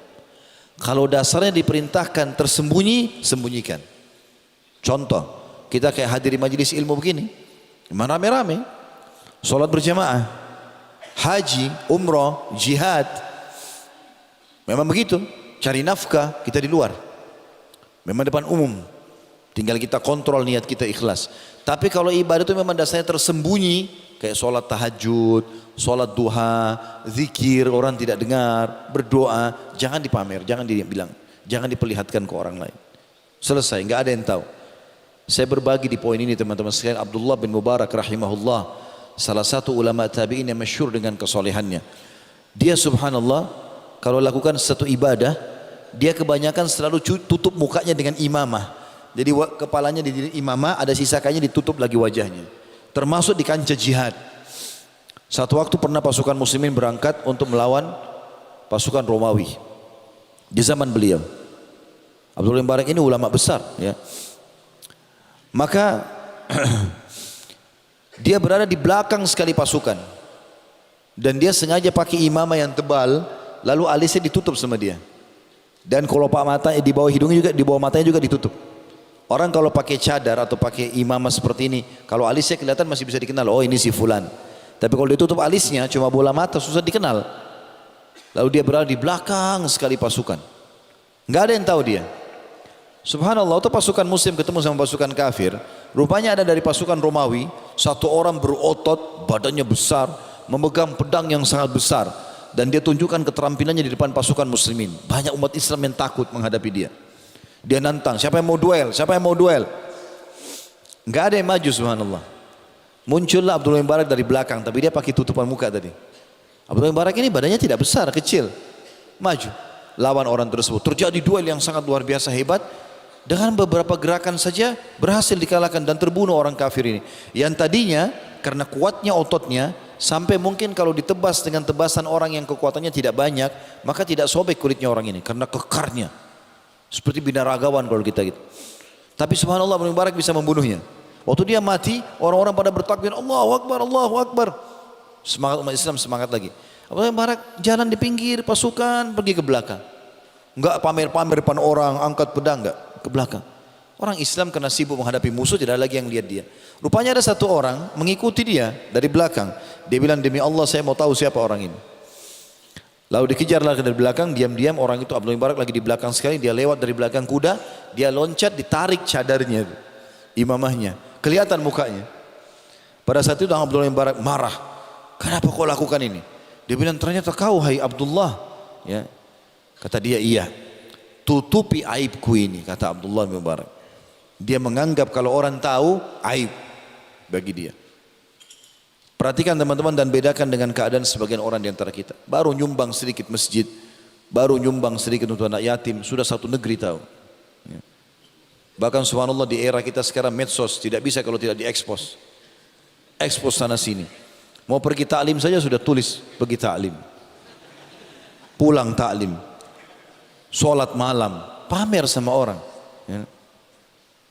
Kalau dasarnya diperintahkan tersembunyi, sembunyikan. Contoh, kita kayak hadir di majelis ilmu begini, rame-rame, sholat berjamaah, haji, umrah, jihad, memang begitu. Cari nafkah, kita di luar, memang depan umum. Tinggal kita kontrol niat kita ikhlas. Tapi kalau ibadah itu memang dasarnya tersembunyi, kayak sholat tahajud, sholat duha, zikir, orang tidak dengar, berdoa, jangan dipamer, jangan dibilang, jangan diperlihatkan ke orang lain. Selesai, nggak ada yang tahu. Saya berbagi di poin ini teman-teman sekalian. Abdullah bin Mubarak rahimahullah, salah satu ulama tabi'in yang masyhur dengan kesolehannya. Dia subhanallah kalau lakukan satu ibadah, dia kebanyakan selalu tutup mukanya dengan imamah. Jadi kepalanya di imamah, ada sisa kainnya ditutup lagi wajahnya. Termasuk di kancah jihad. Satu waktu pernah pasukan muslimin berangkat untuk melawan pasukan Romawi di zaman beliau. Abdullah bin Mubarak ini ulama besar, ya. Maka dia berada di belakang sekali pasukan, dan dia sengaja pakai imamah yang tebal, lalu alisnya ditutup sama dia. Dan kelopak mata di bawah hidungnya juga, di bawah matanya juga ditutup. Orang kalau pakai cadar atau pakai imamah seperti ini, kalau alisnya kelihatan masih bisa dikenal, oh ini si fulan. Tapi kalau ditutup alisnya, cuma bola mata, susah dikenal. Lalu dia berada di belakang sekali pasukan, nggak ada yang tahu dia. Subhanallah, itu pasukan muslim ketemu sama pasukan kafir. Rupanya ada dari pasukan Romawi, satu orang berotot, badannya besar, memegang pedang yang sangat besar, dan dia tunjukkan keterampilannya di depan pasukan muslimin. Banyak umat Islam yang takut menghadapi dia. Dia nantang, siapa yang mau duel? Siapa yang mau duel? Nggak ada yang maju, subhanallah. Muncullah Abdullah bin Mubarak dari belakang, tapi dia pakai tutupan muka tadi. Abdullah bin Mubarak ini badannya tidak besar, kecil. Maju, lawan orang tersebut. Terjadi duel yang sangat luar biasa hebat. Dengan beberapa gerakan saja berhasil dikalahkan dan terbunuh orang kafir ini. Yang tadinya karena kuatnya ototnya, sampai mungkin kalau ditebas dengan tebasan orang yang kekuatannya tidak banyak, maka tidak sobek kulitnya orang ini karena kekarnya. Seperti binaragawan kalau kita gitu. Tapi subhanallah, Abdullah bin Mubarak bisa membunuhnya. Waktu dia mati, orang-orang pada bertakbir, Allahu Akbar, Allahu Akbar. Semangat umat Islam semangat lagi. Abdullah bin Mubarak jalan di pinggir pasukan, pergi ke belakang. Enggak pamer-pamer depan orang, angkat pedang, enggak, ke belakang. Orang Islam karena sibuk menghadapi musuh, tidak ada lagi yang lihat dia. Rupanya ada satu orang mengikuti dia dari belakang. Dia bilang, demi Allah saya mau tahu siapa orang ini. Lalu dikejarlah dari belakang, diam-diam orang itu, Abdullah bin Mubarak lagi di belakang sekali, dia lewat dari belakang kuda, dia loncat, ditarik cadarnya, imamahnya, kelihatan mukanya. Pada saat itu Abdullah bin Mubarak marah, kenapa kau lakukan ini? Dia bilang, ternyata kau hai Abdullah, ya. Kata dia, iya, tutupi aibku ini, kata Abdullah bin Mubarak. Dia menganggap kalau orang tahu aib bagi dia. Perhatikan teman-teman dan bedakan dengan keadaan sebagian orang di antara kita. Baru nyumbang sedikit masjid, baru nyumbang sedikit untuk anak yatim, sudah satu negeri tahu. Ya. Bahkan subhanallah di era kita sekarang medsos tidak bisa kalau tidak diekspos. Ekspos sana sini. Mau pergi taklim saja sudah tulis pergi taklim. Pulang taklim. Sholat malam, pamer sama orang. Ya.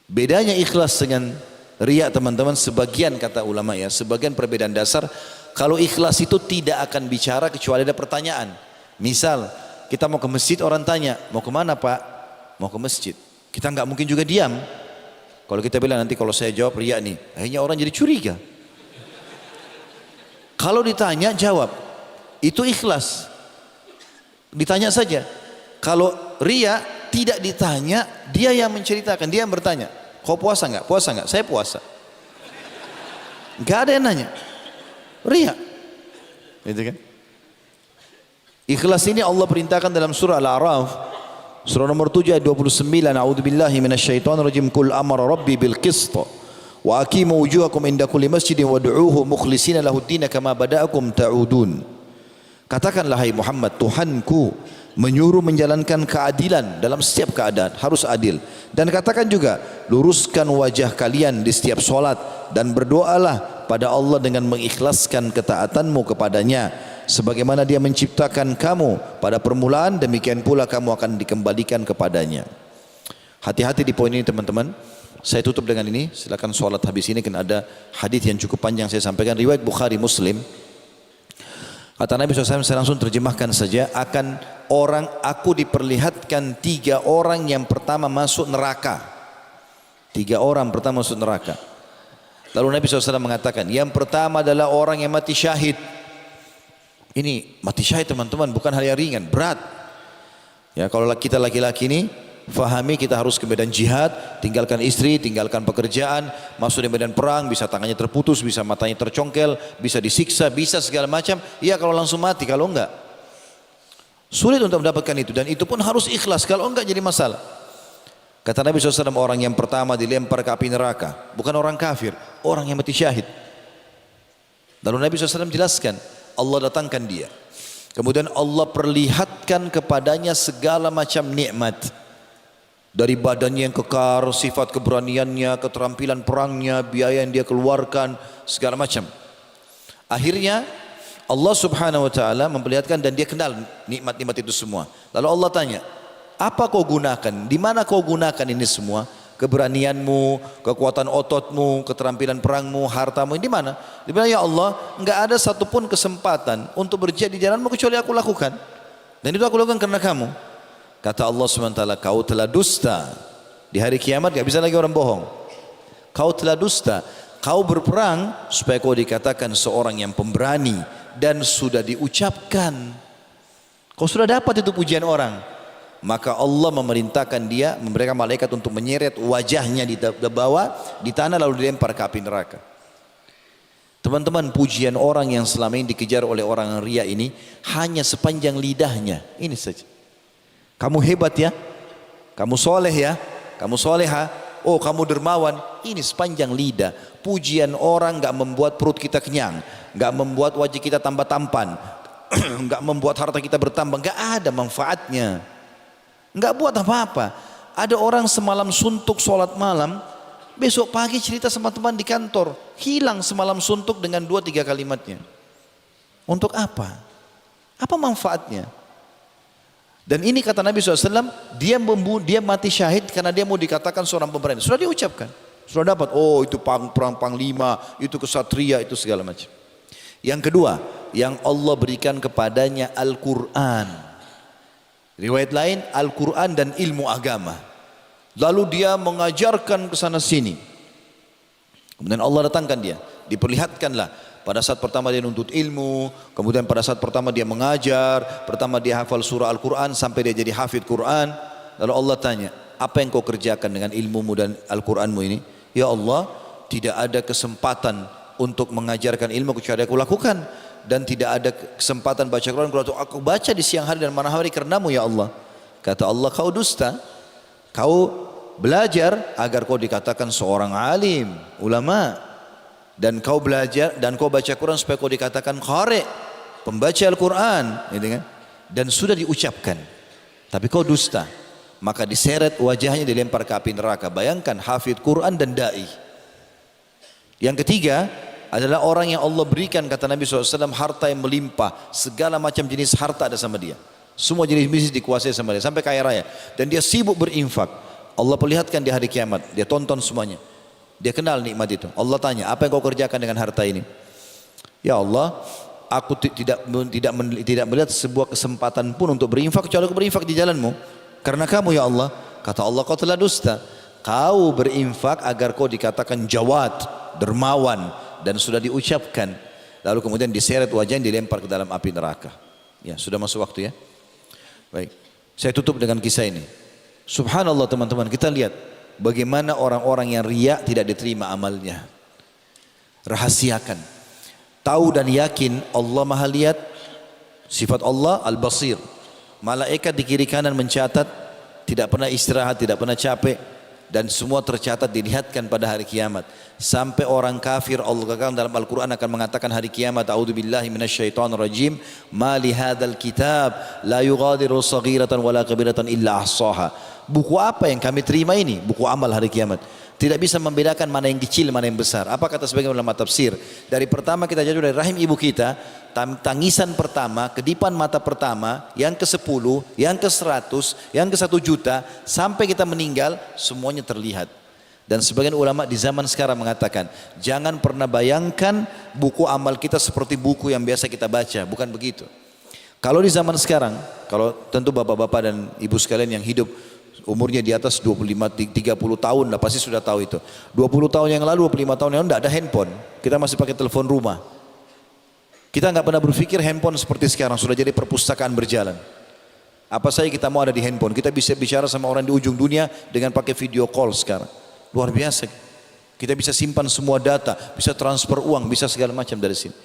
Bedanya ikhlas dengan riya teman-teman, sebagian kata ulama ya, sebagian perbedaan dasar. Kalau ikhlas itu tidak akan bicara kecuali ada pertanyaan. Misal kita mau ke masjid, orang tanya, mau kemana Pak? Mau ke masjid. Kita nggak mungkin juga diam. Kalau kita bilang nanti kalau saya jawab riya nih, akhirnya orang jadi curiga. Kalau ditanya jawab, itu ikhlas. Ditanya saja. Kalau riya tidak ditanya, dia yang menceritakan, dia yang bertanya. Kau puasa nggak? Puasa nggak? Saya puasa. Nggak ada yang nanya. Riya. Gitu kan? Ikhlas ini Allah perintahkan dalam surah Al-A'raf, surah nomor 7 ayat 29. A'udzubillahi minasyaitonirrajim. Qul amara rabbi bil qist wa aqimu wujuhakum inda kulli masjidin wad'uuhu mukhlishina lahud-din kama bada'akum ta'udun. Katakanlah hai Muhammad, Tuhanku menyuruh menjalankan keadilan dalam setiap keadaan, harus adil. Dan katakan juga, luruskan wajah kalian di setiap solat dan berdoalah pada Allah dengan mengikhlaskan ketaatanmu kepadanya. Sebagaimana dia menciptakan kamu pada permulaan, demikian pula kamu akan dikembalikan kepadanya. Hati-hati di poin ini teman-teman. Saya tutup dengan ini, silakan solat habis ini, kan ada hadis yang cukup panjang saya sampaikan, riwayat Bukhari Muslim. Kata Nabi SAW, saya langsung terjemahkan saja, akan orang, aku diperlihatkan 3 orang yang pertama masuk neraka. 3 orang pertama masuk neraka. Lalu Nabi SAW mengatakan, yang pertama adalah orang yang mati syahid. Ini mati syahid teman-teman, bukan hal yang ringan, berat. Ya, kalau kita laki-laki ini, fahami kita harus ke medan jihad, tinggalkan istri, tinggalkan pekerjaan, masuk di medan perang, bisa tangannya terputus, bisa matanya tercongkel, bisa disiksa, bisa segala macam. Iya kalau langsung mati, kalau enggak sulit untuk mendapatkan itu, dan itu pun harus ikhlas, kalau enggak jadi masalah. Kata Nabi SAW, orang yang pertama dilempar ke api neraka bukan orang kafir, orang yang mati syahid. Lalu Nabi SAW jelaskan, Allah datangkan dia, kemudian Allah perlihatkan kepadanya segala macam nikmat, dari badannya yang kekar, sifat keberaniannya, keterampilan perangnya, biaya yang dia keluarkan, segala macam. Akhirnya Allah Subhanahu wa taala memperlihatkan dan dia kenal nikmat-nikmat itu semua. Lalu Allah tanya, apa kau gunakan? Di mana kau gunakan ini semua? Keberanianmu, kekuatan ototmu, keterampilan perangmu, hartamu, di mana? Dia bilang, ya Allah, enggak ada satupun kesempatan untuk berjihad di jalanmu kecuali aku lakukan. Dan itu aku lakukan karena kamu. Kata Allah SWT, kau telah dusta. Di hari kiamat enggak bisa lagi orang bohong. Kau telah dusta. Kau berperang supaya kau dikatakan seorang yang pemberani, dan sudah diucapkan. Kau sudah dapat itu pujian orang. Maka Allah memerintahkan dia, memberikan malaikat untuk menyeret wajahnya di bawah di tanah lalu dilempar ke api neraka. Teman-teman, pujian orang yang selama ini dikejar oleh orang ria ini hanya sepanjang lidahnya. Ini saja. Kamu hebat ya, kamu soleh ya, kamu soleha, oh kamu dermawan. Ini sepanjang lidah. Pujian orang enggak membuat perut kita kenyang, enggak membuat wajah kita tambah tampan, enggak membuat harta kita bertambah, enggak ada manfaatnya. Enggak buat apa-apa. Ada orang semalam suntuk sholat malam, besok pagi cerita sama teman di kantor, hilang semalam suntuk dengan 2-3 kalimatnya. Untuk apa? Apa manfaatnya? Dan ini kata Nabi SAW, dia mati syahid karena dia mau dikatakan seorang pemberani. Sudah diucapkan, sudah dapat. Oh itu perang panglima, itu kesatria, itu segala macam. Yang kedua, yang Allah berikan kepadanya Al-Quran. Riwayat lain, Al-Quran dan ilmu agama. Lalu dia mengajarkan ke sana sini. Kemudian Allah datangkan dia, diperlihatkanlah. Pada saat pertama dia nuntut ilmu, kemudian pada saat pertama dia mengajar, pertama dia hafal surah Al-Quran sampai dia jadi hafid Quran. Lalu Allah tanya, apa yang kau kerjakan dengan ilmumu dan Al-Quranmu ini? Ya Allah, tidak ada kesempatan untuk mengajarkan ilmu kecuali aku lakukan. Dan tidak ada kesempatan baca Quran kalau aku baca di siang hari dan malam hari karenamu ya Allah. Kata Allah, kau dusta. Kau belajar agar kau dikatakan seorang alim, ulama. Dan kau belajar dan kau baca Quran supaya kau dikatakan qari, pembaca Al-Quran, gitu kan? Dan sudah diucapkan. Tapi kau dusta. Maka diseret wajahnya, dilempar ke api neraka. Bayangkan hafid Quran dan dai. Yang ketiga adalah orang yang Allah berikan, kata Nabi SAW, harta yang melimpah. Segala macam jenis harta ada sama dia. Semua jenis bisnis dikuasai sama dia, sampai kaya raya. Dan dia sibuk berinfak. Allah perlihatkan di hari kiamat, dia tonton semuanya. Dia kenal nikmat itu. Allah tanya, apa yang kau kerjakan dengan harta ini? Ya Allah, aku tidak melihat sebuah kesempatan pun untuk berinfak kecuali aku berinfak di jalanmu. Karena kamu ya Allah. Kata Allah, kau telah dusta. Kau berinfak agar kau dikatakan jawad, dermawan, dan sudah diucapkan. Lalu kemudian diseret wajahnya, dilempar ke dalam api neraka. Ya, sudah masuk waktu ya. Baik, saya tutup dengan kisah ini. Subhanallah teman-teman, kita lihat bagaimana orang-orang yang riya tidak diterima amalnya. Rahasiakan, tahu dan yakin Allah Maha lihat. Sifat Allah Al-Basir. Malaikat di kiri kanan mencatat, tidak pernah istirahat, tidak pernah capek, dan semua tercatat dilihatkan pada hari kiamat. Sampai orang kafir, Allah katakan dalam Al-Quran akan mengatakan hari kiamat, a'udzubillahi minasyaitonirrajim, ma li hadzal kitab la yughadiru saghiratan wala kabiratan illa ahsaha. Buku apa yang kami terima ini? Buku amal hari kiamat. Tidak bisa membedakan mana yang kecil, mana yang besar. Apa kata sebagian ulama tafsir? Dari pertama kita jatuh dari rahim ibu kita, tangisan pertama, kedipan mata pertama, yang ke-10, yang ke-100, yang ke-1 juta, sampai kita meninggal, semuanya terlihat. Dan sebagian ulama di zaman sekarang mengatakan, jangan pernah bayangkan buku amal kita seperti buku yang biasa kita baca. Bukan begitu. Kalau di zaman sekarang, kalau tentu bapak-bapak dan ibu sekalian yang hidup umurnya di atas 25-30 tahun lah pasti sudah tahu itu. 20 tahun yang lalu, 25 tahun yang lalu tidak ada handphone. Kita masih pakai telepon rumah. Kita nggak pernah berpikir handphone seperti sekarang sudah jadi perpustakaan berjalan. Apa saja kita mau ada di handphone. Kita bisa bicara sama orang di ujung dunia dengan pakai video call sekarang. Luar biasa. Kita bisa simpan semua data, bisa transfer uang, bisa segala macam dari sini.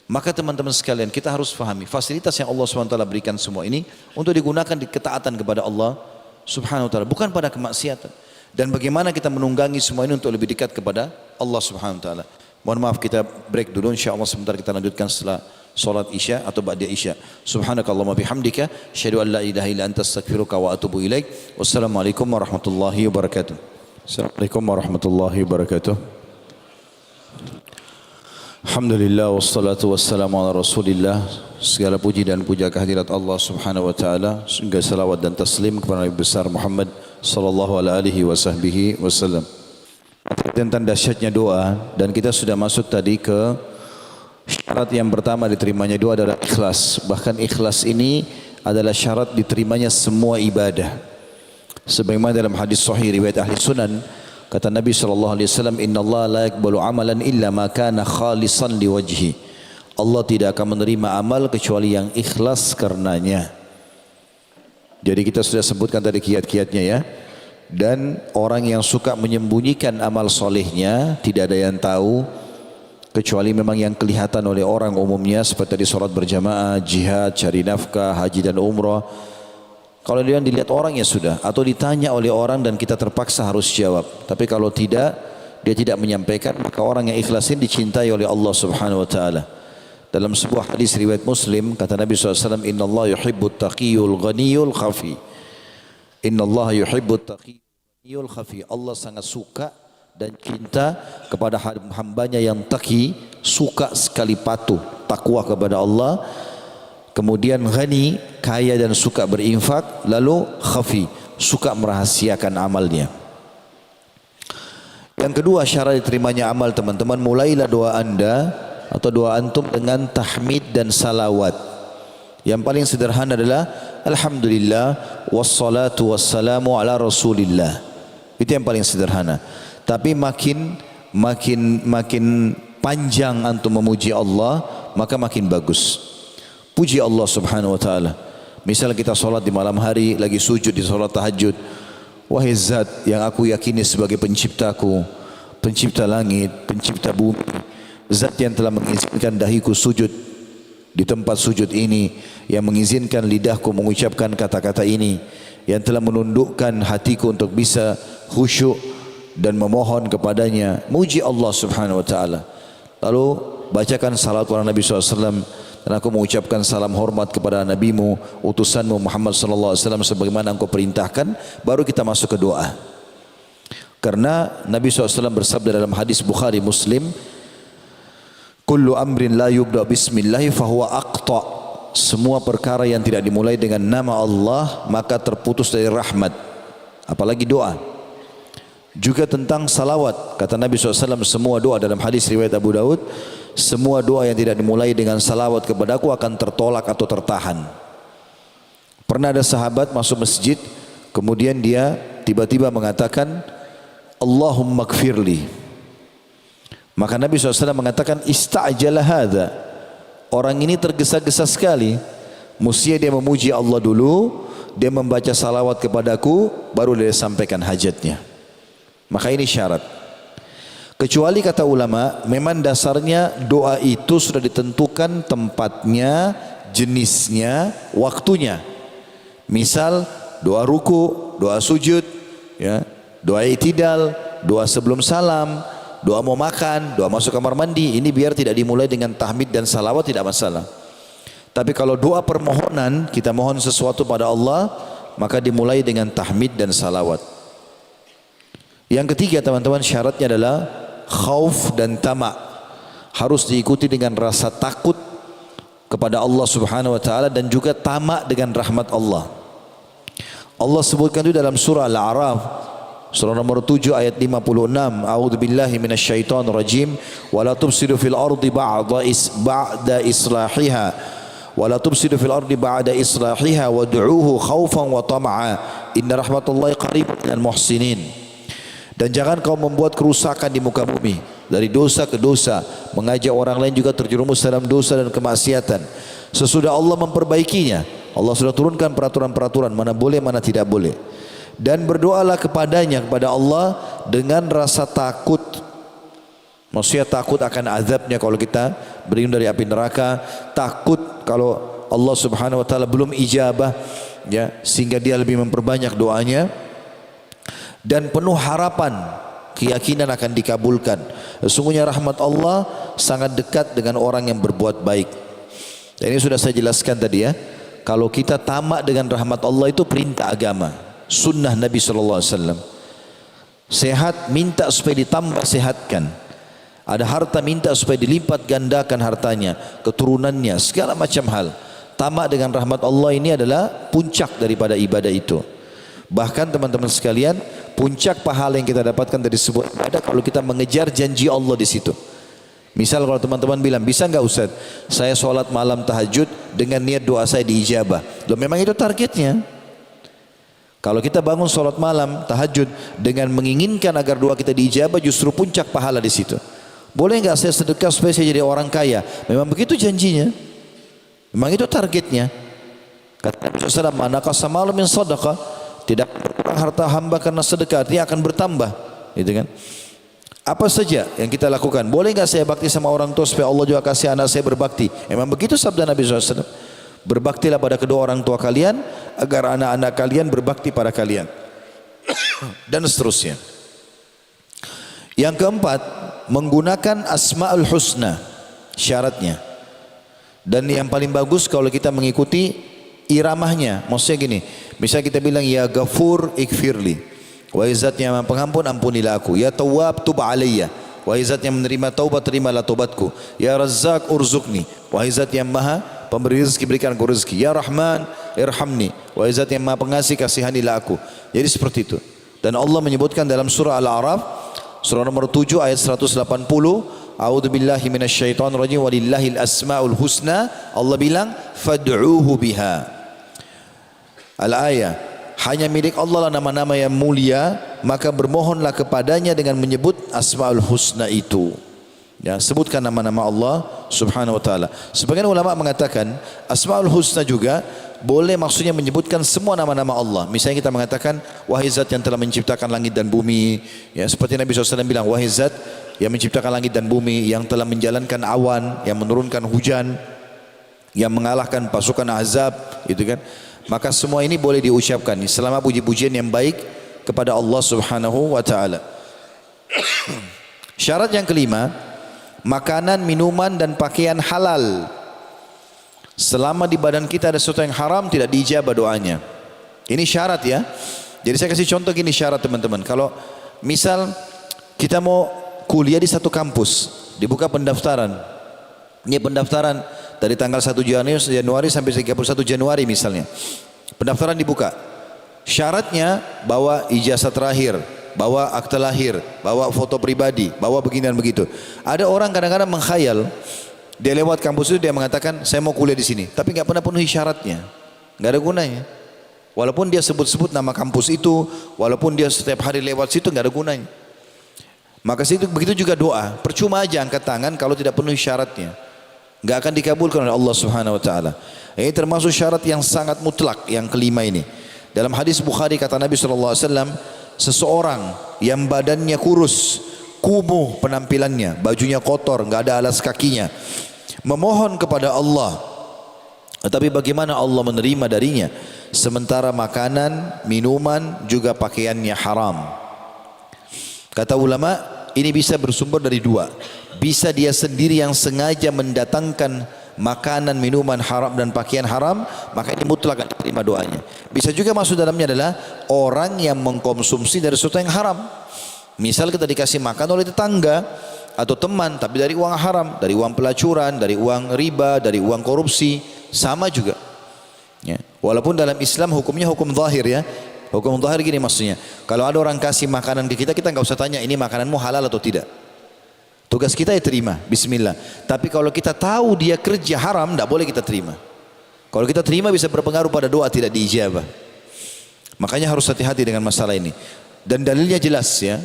Maka teman-teman sekalian, kita harus fahami fasilitas yang Allah SWT berikan semua ini untuk digunakan di ketaatan kepada Allah Subhanahu wa taala, bukan pada kemaksiatan. Dan bagaimana kita menunggangi semua ini untuk lebih dekat kepada Allah Subhanahu wa taala. Mohon maaf kita break dulu, insyaallah sebentar kita lanjutkan setelah salat Isya atau ba'da Isya. Subhanakallahumma bihamdika asyhadu an la ilaha illa anta astaghfiruka wa atubu ilaik. Wassalamualaikum warahmatullahi wabarakatuh. Assalamualaikum warahmatullahi wabarakatuh. Alhamdulillah wassalatu wassalamu ala Rasulillah. Segala puji dan puja kehadirat Allah Subhanahu wa taala. Segala salawat dan taslim kepada Nabi besar Muhammad sallallahu alaihi wasallam. Tentang dahsyatnya doa, dan kita sudah masuk tadi ke syarat yang pertama diterimanya doa adalah ikhlas. Bahkan ikhlas ini adalah syarat diterimanya semua ibadah. Sebagaimana dalam hadis sahih riwayat Ahli Sunan, kata Nabi SAW, Inna Allah la yakbalu amalan illa ma kana khalisan liwajhi. Allah tidak akan menerima amal kecuali yang ikhlas karenanya. Jadi kita sudah sebutkan tadi kiat-kiatnya ya. Dan orang yang suka menyembunyikan amal solehnya tidak ada yang tahu kecuali memang yang kelihatan oleh orang umumnya, seperti di sholat berjamaah, jihad, cari nafkah, haji dan umrah. Kalau dia dilihat orang ya sudah, atau ditanya oleh orang dan kita terpaksa harus jawab. Tapi kalau tidak, dia tidak menyampaikan, maka orang yang ikhlas ini dicintai oleh Allah Subhanahu wa taala. Dalam sebuah hadis riwayat Muslim, kata Nabi SAW, Inna Allah yuhibbut taqiyul ghaniyul khafi. Inna Allah yuhibbut taqiyul khafi. Allah sangat suka dan cinta kepada hambanya yang taqi, suka sekali patuh, takwa kepada Allah. Kemudian ghani, kaya dan suka berinfak. Lalu khafi, suka merahasiakan amalnya. Yang kedua syarat diterimanya amal teman-teman, mulailah doa anda atau doa antum dengan tahmid dan salawat. Yang paling sederhana adalah Alhamdulillah wassalatu wassalamu ala Rasulillah. Itu yang paling sederhana. Tapi makin panjang antum memuji Allah, maka makin bagus. Puji Allah Subhanahu wa taala. Misal kita salat di malam hari, lagi sujud di salat tahajud. Wahai Zat yang aku yakini sebagai penciptaku, pencipta langit, pencipta bumi, Zat yang telah mengizinkan dahiku sujud di tempat sujud ini, yang mengizinkan lidahku mengucapkan kata-kata ini, yang telah menundukkan hatiku untuk bisa khusyuk dan memohon kepadanya. Muji Allah Subhanahu wa taala. Lalu bacakan salat kepada Nabi SAW, dan aku mengucapkan salam hormat kepada nabimu, utusanmu Muhammad sallallahu alaihi wasallam sebagaimana engkau perintahkan. Baru kita masuk ke doa. Karena Nabi SAW bersabda dalam hadis Bukhari Muslim, Kullu amrin la yubda bismillahi fahuwa aqta. Semua perkara yang tidak dimulai dengan nama Allah maka terputus dari rahmat. Apalagi doa. Juga tentang salawat. Kata Nabi SAW, semua doa dalam hadis riwayat Abu Daud, semua doa yang tidak dimulai dengan salawat kepadaku akan tertolak atau tertahan. Pernah ada sahabat masuk masjid, kemudian dia tiba-tiba mengatakan, Allahumma gfirli. Maka Nabi SAW mengatakan, Ista'jala hadha. Orang ini tergesa-gesa sekali. Mestinya dia memuji Allah dulu, dia membaca salawat kepadaku, baru dia sampaikan hajatnya. Maka ini syarat. Kecuali kata ulama, memang dasarnya doa itu sudah ditentukan tempatnya, jenisnya, waktunya. Misal doa ruku, doa sujud, ya, doa i'tidal, doa sebelum salam, doa mau makan, doa masuk kamar mandi, ini biar tidak dimulai dengan tahmid dan salawat tidak masalah. Tapi kalau doa permohonan, kita mohon sesuatu pada Allah, maka dimulai dengan tahmid dan salawat. Yang ketiga teman-teman, syaratnya adalah khauf dan tamak. Harus diikuti dengan rasa takut kepada Allah Subhanahu wa taala dan juga tamak dengan rahmat Allah. Allah sebutkan itu dalam surah Al-A'raf, surah nomor 7 ayat 56. A'udzubillahi minasyaitonir rajim. Wala tufsidu fil ardi ba'da islahiha. Wala tufsidu fil ardi ba'da islahiha wad'uuhu khaufan wa tam'a. Inna rahmatullahi qaribun minal muhsinin. Dan jangan kau membuat kerusakan di muka bumi dari dosa ke dosa, mengajak orang lain juga terjerumus dalam dosa dan kemaksiatan. Sesudah Allah memperbaikinya, Allah sudah turunkan peraturan-peraturan mana boleh mana tidak boleh. Dan berdoalah kepadanya, kepada Allah dengan rasa takut. Maksudnya takut akan azabnya kalau kita berlindung dari api neraka, takut kalau Allah Subhanahu wa taala belum ijabah, ya, sehingga dia lebih memperbanyak doanya. dan penuh harapan, keyakinan akan dikabulkan. Sesungguhnya rahmat Allah sangat dekat dengan orang yang berbuat baik. Dan ini sudah saya jelaskan tadi ya. Kalau kita tamak dengan rahmat Allah itu perintah agama, sunnah Nabi SAW. Sehat minta supaya ditambah sehatkan. Ada harta minta supaya dilipat gandakan hartanya, keturunannya, segala macam hal. Tamak dengan rahmat Allah ini adalah puncak daripada ibadah itu. Bahkan teman-teman sekalian, puncak pahala yang kita dapatkan dari sebuah ibadah kalau kita mengejar janji Allah di situ. Misal kalau teman-teman bilang, bisa enggak Ustaz, saya sholat malam tahajud dengan niat doa saya diijabah. Loh, memang itu targetnya. Kalau kita bangun sholat malam tahajud dengan menginginkan agar doa kita diijabah, justru puncak pahala di situ. Boleh enggak saya sedekah supaya saya jadi orang kaya? Memang begitu janjinya. Memang itu targetnya. Kata Nabi SAW, "Manaqasa malu min sadaqah." Tidak berkurang harta hamba karena sedekah, artinya akan bertambah. Gitu kan? Apa saja yang kita lakukan? Boleh enggak saya bakti sama orang tua supaya Allah juga kasih anak saya berbakti? Memang begitu sabda Nabi SAW. Berbaktilah pada kedua orang tua kalian agar anak-anak kalian berbakti pada kalian. Dan seterusnya. Yang keempat, menggunakan Asmaul Husna, syaratnya. Dan yang paling bagus kalau kita mengikuti iramahnya. Maksudnya gini, misalnya kita bilang ya Ghafur ikfirli, wahai zat yang maha pengampun ampunilah aku. Ya Tawwab tub alayya, wahai zat yang menerima taubat terimalah taubatku. Ya Razzaq urzukni, wahai zat yang maha pemberi rezeki berikan aku rezeki. Ya Rahman irhamni, wahai zat yang maha pengasih kasihanilah aku. Jadi seperti itu. Dan Allah menyebutkan dalam surah Al-A'raf, surah nomor 7 ayat 180, A'udzu billahi minasyaitonir rajim, walillahil asmaul husna. Allah bilang fad'uuhu biha. Al-ayah, hanya milik Allah lah nama-nama yang mulia, maka bermohonlah kepadanya dengan menyebut asmaul husna itu. Ya, sebutkan nama-nama Allah Subhanahu wa taala. Sebagian ulama mengatakan asmaul husna juga boleh maksudnya menyebutkan semua nama-nama Allah. Misalnya kita mengatakan wahai zat yang telah menciptakan langit dan bumi, ya seperti Nabi SAW bilang wahai zat yang menciptakan langit dan bumi, yang telah menjalankan awan, yang menurunkan hujan, yang mengalahkan pasukan Ahzab, itu kan. Maka semua ini boleh diucapkan selama puji-pujian yang baik kepada Allah Subhanahu wa taala. Syarat yang kelima, makanan, minuman dan pakaian halal. Selama di badan kita ada sesuatu yang haram, tidak diijabah doanya. Ini syarat ya. Jadi saya kasih contoh gini syarat teman-teman. Kalau misal kita mau kuliah di satu kampus, dibuka pendaftaran. Ini pendaftaran dari tanggal 1 Januari sampai 31 Januari misalnya. Pendaftaran dibuka. Syaratnya bawa ijazah terakhir, bawa akte lahir, bawa foto pribadi, bawa begini dan begitu. Ada orang kadang-kadang mengkhayal, dia lewat kampus itu dia mengatakan saya mau kuliah di sini, tapi nggak pernah penuhi syaratnya, nggak ada gunanya. Walaupun dia sebut-sebut nama kampus itu, walaupun dia setiap hari lewat situ, nggak ada gunanya. Maka situ begitu juga doa, percuma aja angkat tangan kalau tidak penuhi syaratnya, nggak akan dikabulkan oleh Allah Subhanahu Wa Taala. Ini termasuk syarat yang sangat mutlak yang kelima ini. Dalam hadis Bukhari kata Nabi SAW, seseorang yang badannya kurus, kumuh penampilannya, bajunya kotor, nggak ada alas kakinya, memohon kepada Allah, tetapi bagaimana Allah menerima darinya, sementara makanan, minuman, juga pakaiannya haram. Kata ulama, ini bisa bersumber dari dua. Bisa dia sendiri yang sengaja mendatangkan makanan, minuman haram dan pakaian haram, maka ini mutlak akan diterima doanya. Bisa juga masuk dalamnya adalah orang yang mengkonsumsi dari sesuatu yang haram. Misal kita dikasih makan oleh tetangga atau teman, tapi dari uang haram, dari uang pelacuran, dari uang riba, dari uang korupsi, sama juga. Ya. Walaupun dalam Islam hukumnya hukum zahir ya. Hukum zahir gini maksudnya, kalau ada orang kasih makanan ke kita, kita nggak usah tanya ini makananmu halal atau tidak. Tugas kita ya terima, bismillah. Tapi kalau kita tahu dia kerja haram, tidak boleh kita terima. Kalau kita terima bisa berpengaruh pada doa tidak diijabah. Makanya harus hati-hati dengan masalah ini. Dan dalilnya jelas ya.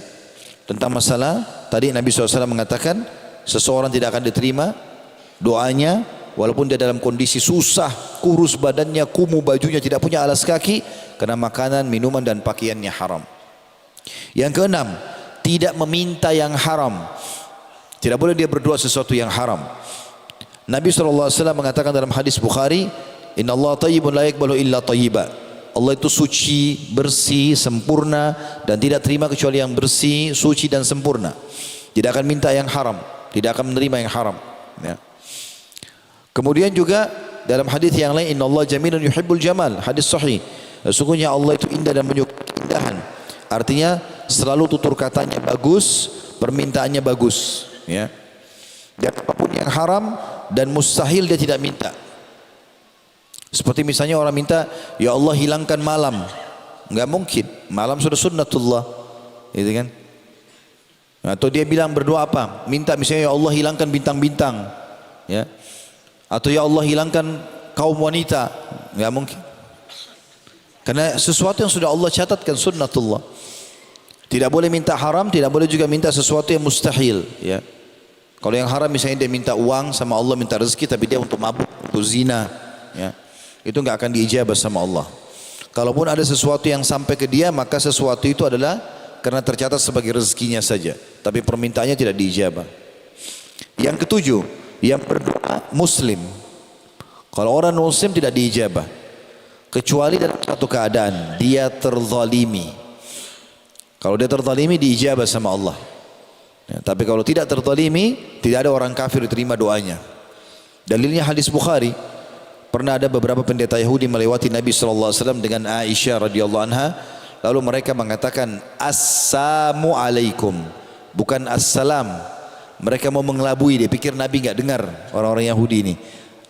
Tentang masalah tadi Nabi SAW mengatakan seseorang tidak akan diterima doanya walaupun dia dalam kondisi susah, kurus badannya, kumuh bajunya, tidak punya alas kaki, karena makanan, minuman dan pakaiannya haram. Yang keenam, tidak meminta yang haram. Tidak boleh dia berdoa sesuatu yang haram. Nabi SAW mengatakan dalam hadis Bukhari, Inna Allah tayyibun la yakbalu illa tayyiba. Allah itu suci, bersih, sempurna dan tidak terima kecuali yang bersih, suci dan sempurna. Tidak akan minta yang haram, tidak akan menerima yang haram. Ya. Kemudian juga dalam hadis yang lain, innallaha jamilun yuhibbul jamal, hadis sahih. Sesungguhnya Allah itu indah dan menyukai keindahan. Artinya selalu tutur katanya bagus, permintaannya bagus. Ya. Dan apapun yang haram dan mustahil dia tidak minta. Seperti misalnya orang minta, ya Allah hilangkan malam. Enggak mungkin, malam sudah sunnatullah, gitu kan? Atau dia bilang berdoa apa? Minta misalnya ya Allah hilangkan bintang-bintang, ya. Atau ya Allah hilangkan kaum wanita, enggak mungkin. Karena sesuatu yang sudah Allah catatkan sunnatullah. Tidak boleh minta haram, tidak boleh juga minta sesuatu yang mustahil, ya. Kalau yang haram misalnya dia minta uang sama Allah, minta rezeki tapi dia untuk mabuk, untuk zina, ya. Itu enggak akan diijabah sama Allah. Kalaupun ada sesuatu yang sampai ke dia, maka sesuatu itu adalah karena tercatat sebagai rezekinya saja, tapi permintaannya tidak diijabah. Yang ketujuh, yang berdoa muslim. Kalau orang muslim tidak diijabah kecuali dalam satu keadaan dia terzalimi. Kalau dia terzalimi diijabah sama Allah. Ya, tapi kalau tidak terzalimi, tidak ada orang kafir diterima doanya. Dalilnya hadis Bukhari. Pernah ada beberapa pendeta Yahudi melewati Nabi SAW dengan Aisyah radhiyallahu anha, lalu mereka mengatakan assalamu alaikum, bukan assalam. Mereka mau mengelabui, dia pikir Nabi enggak dengar, orang-orang Yahudi ini.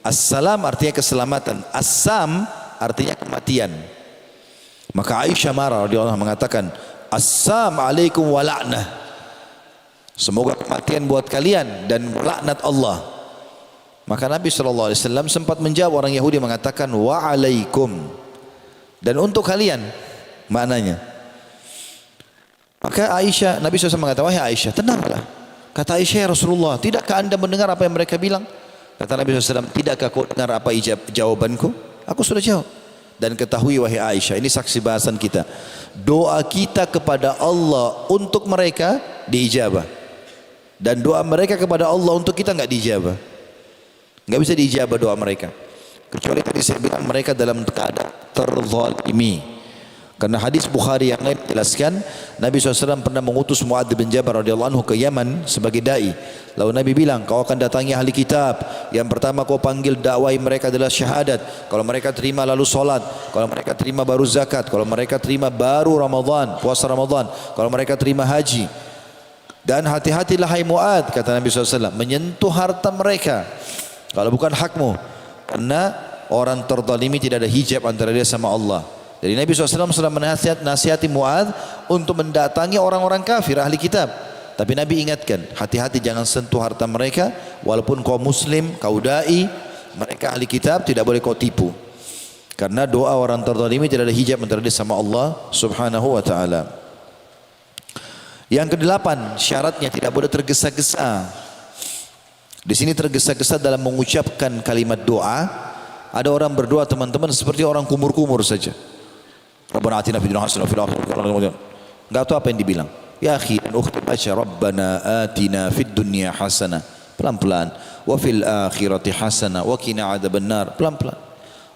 Assalam artinya keselamatan, assam artinya kematian. Maka Aisyah marah radhiyallahu anha mengatakan assam alaikum wa la'nah, semoga kematian buat kalian dan laknat Allah. Maka Nabi SAW sempat menjawab orang Yahudi mengatakan wa'alaikum, dan untuk kalian maknanya. Maka Aisyah, Nabi SAW mengatakan, wahai Aisyah tenanglah. Kata Aisyah, ya Rasulullah, tidakkah anda mendengar apa yang mereka bilang? Kata Nabi SAW, tidakkah kau dengar apa jawabanku? Aku sudah jawab. Dan ketahui wahai Aisyah, ini saksi bahasan kita, doa kita kepada Allah untuk mereka diijabah, dan doa mereka kepada Allah untuk kita enggak diijabah. Enggak bisa diijabah doa mereka. Kecuali tadi saya bilang mereka dalam keadaan terzalimi. Karena hadis Bukhari yang lain menjelaskan Nabi SAW pernah mengutus Mu'adz bin Jabal radhiyallahu anhu ke Yaman sebagai dai. Lalu Nabi bilang, kau akan datangi ahli kitab. Yang pertama kau panggil dakwai mereka adalah syahadat. Kalau mereka terima lalu solat. Kalau mereka terima baru zakat. Kalau mereka terima baru Ramadan, puasa Ramadan. Kalau mereka terima haji. Dan hati-hatilah hai Mu'adz, kata Nabi SAW, menyentuh harta mereka kalau bukan hakmu, karena orang terzalimi tidak ada hijab antara dia sama Allah. Jadi Nabi SAW sudah menasihati Mu'adz untuk mendatangi orang-orang kafir ahli kitab. Tapi Nabi ingatkan, hati-hati jangan sentuh harta mereka, walaupun kau muslim, kau dai, mereka ahli kitab tidak boleh kau tipu. Karena doa orang terzalimi tidak ada hijab antara dia sama Allah Subhanahu wa taala. Yang kedelapan, syaratnya tidak boleh tergesa-gesa. Di sini tergesa-gesa dalam mengucapkan kalimat doa. Ada orang berdoa teman-teman seperti orang kumur-kumur saja. Rabbana atina fid dunya hasanah wa fil akhirati hasanah. Enggak tahu apa yang dibilang. Ya akhi dan ukhti baca Rabbana atina fid dunya hasanah, pelan-pelan, wa fil akhirati hasanah wa qina adzabannar, pelan-pelan.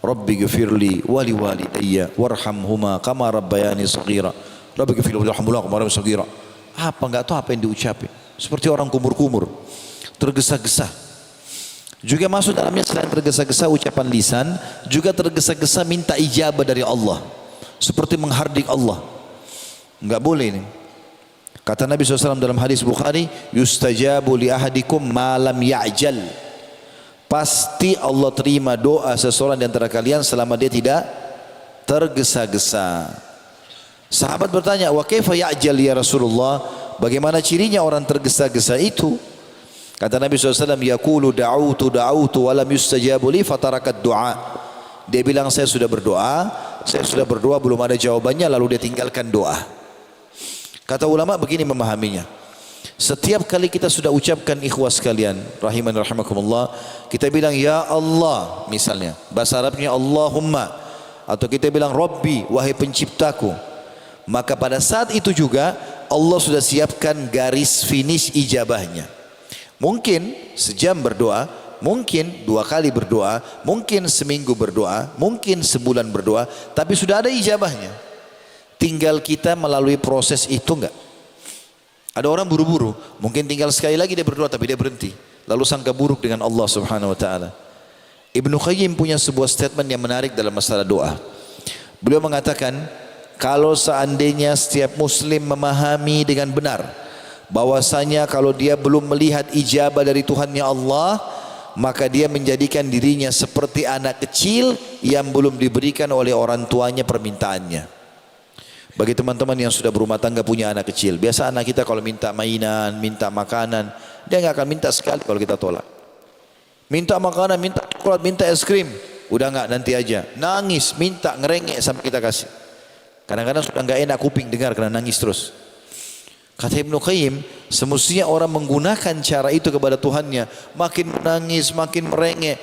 Rabbi ghfirli wa liwalidayya warhamhuma kama rabbayani shaghira. Rabbi ghfirli warhamhuma kama rabbayani shaghira. Apa enggak tahu apa yang diucapin. Seperti orang kumur-kumur. Tergesa-gesa. Juga masuk dalamnya selain tergesa-gesa ucapan lisan, juga tergesa-gesa minta ijabah dari Allah, seperti menghardik Allah. Enggak boleh ini. Kata Nabi SAW dalam hadis Bukhari, yustajabu li ahadikum ma lam ya'jal. Pasti Allah terima doa seseorang di antara kalian selama dia tidak tergesa-gesa. Sahabat bertanya, wa kaifa ya'jal ya Rasulullah? Bagaimana cirinya orang tergesa-gesa itu? Kata Nabi SAW, yaqulu da'autu walam yustajabu li fatarakat du'a. Dia bilang saya sudah berdoa belum ada jawabannya, lalu dia tinggalkan doa. Kata ulama begini memahaminya. Setiap kali kita sudah ucapkan ikhwas sekalian, rahiman rahimakumullah, kita bilang ya Allah misalnya, bahasa Arabnya Allahumma, atau kita bilang Rabbi, wahai penciptaku, maka pada saat itu juga Allah sudah siapkan garis finish ijabahnya. Mungkin sejam berdoa, Mungkin 2 kali berdoa, mungkin seminggu berdoa, mungkin sebulan berdoa, tapi sudah ada ijabahnya. Tinggal kita melalui proses itu enggak. Ada orang buru-buru, mungkin tinggal sekali lagi dia berdoa tapi dia berhenti. Lalu sangka buruk dengan Allah Subhanahu wa taala. Ibnu Qayyim punya sebuah statement yang menarik dalam masalah doa. Beliau mengatakan, kalau seandainya setiap muslim memahami dengan benar bahwasanya kalau dia belum melihat ijabah dari Tuhannya Allah, maka dia menjadikan dirinya seperti anak kecil yang belum diberikan oleh orang tuanya permintaannya. Bagi teman-teman yang sudah berumah tangga punya anak kecil, biasa anak kita kalau minta mainan, minta makanan, dia nggak akan minta sekali kalau kita tolak. Minta makanan, minta coklat, minta es krim, udah nggak, nanti aja. Nangis, minta, ngerengek sampai kita kasih. Kadang-kadang sudah nggak enak kuping dengar karena nangis terus. Kata Ibnu Qayyim, semestinya orang menggunakan cara itu kepada Tuhannya, makin menangis, makin merengek,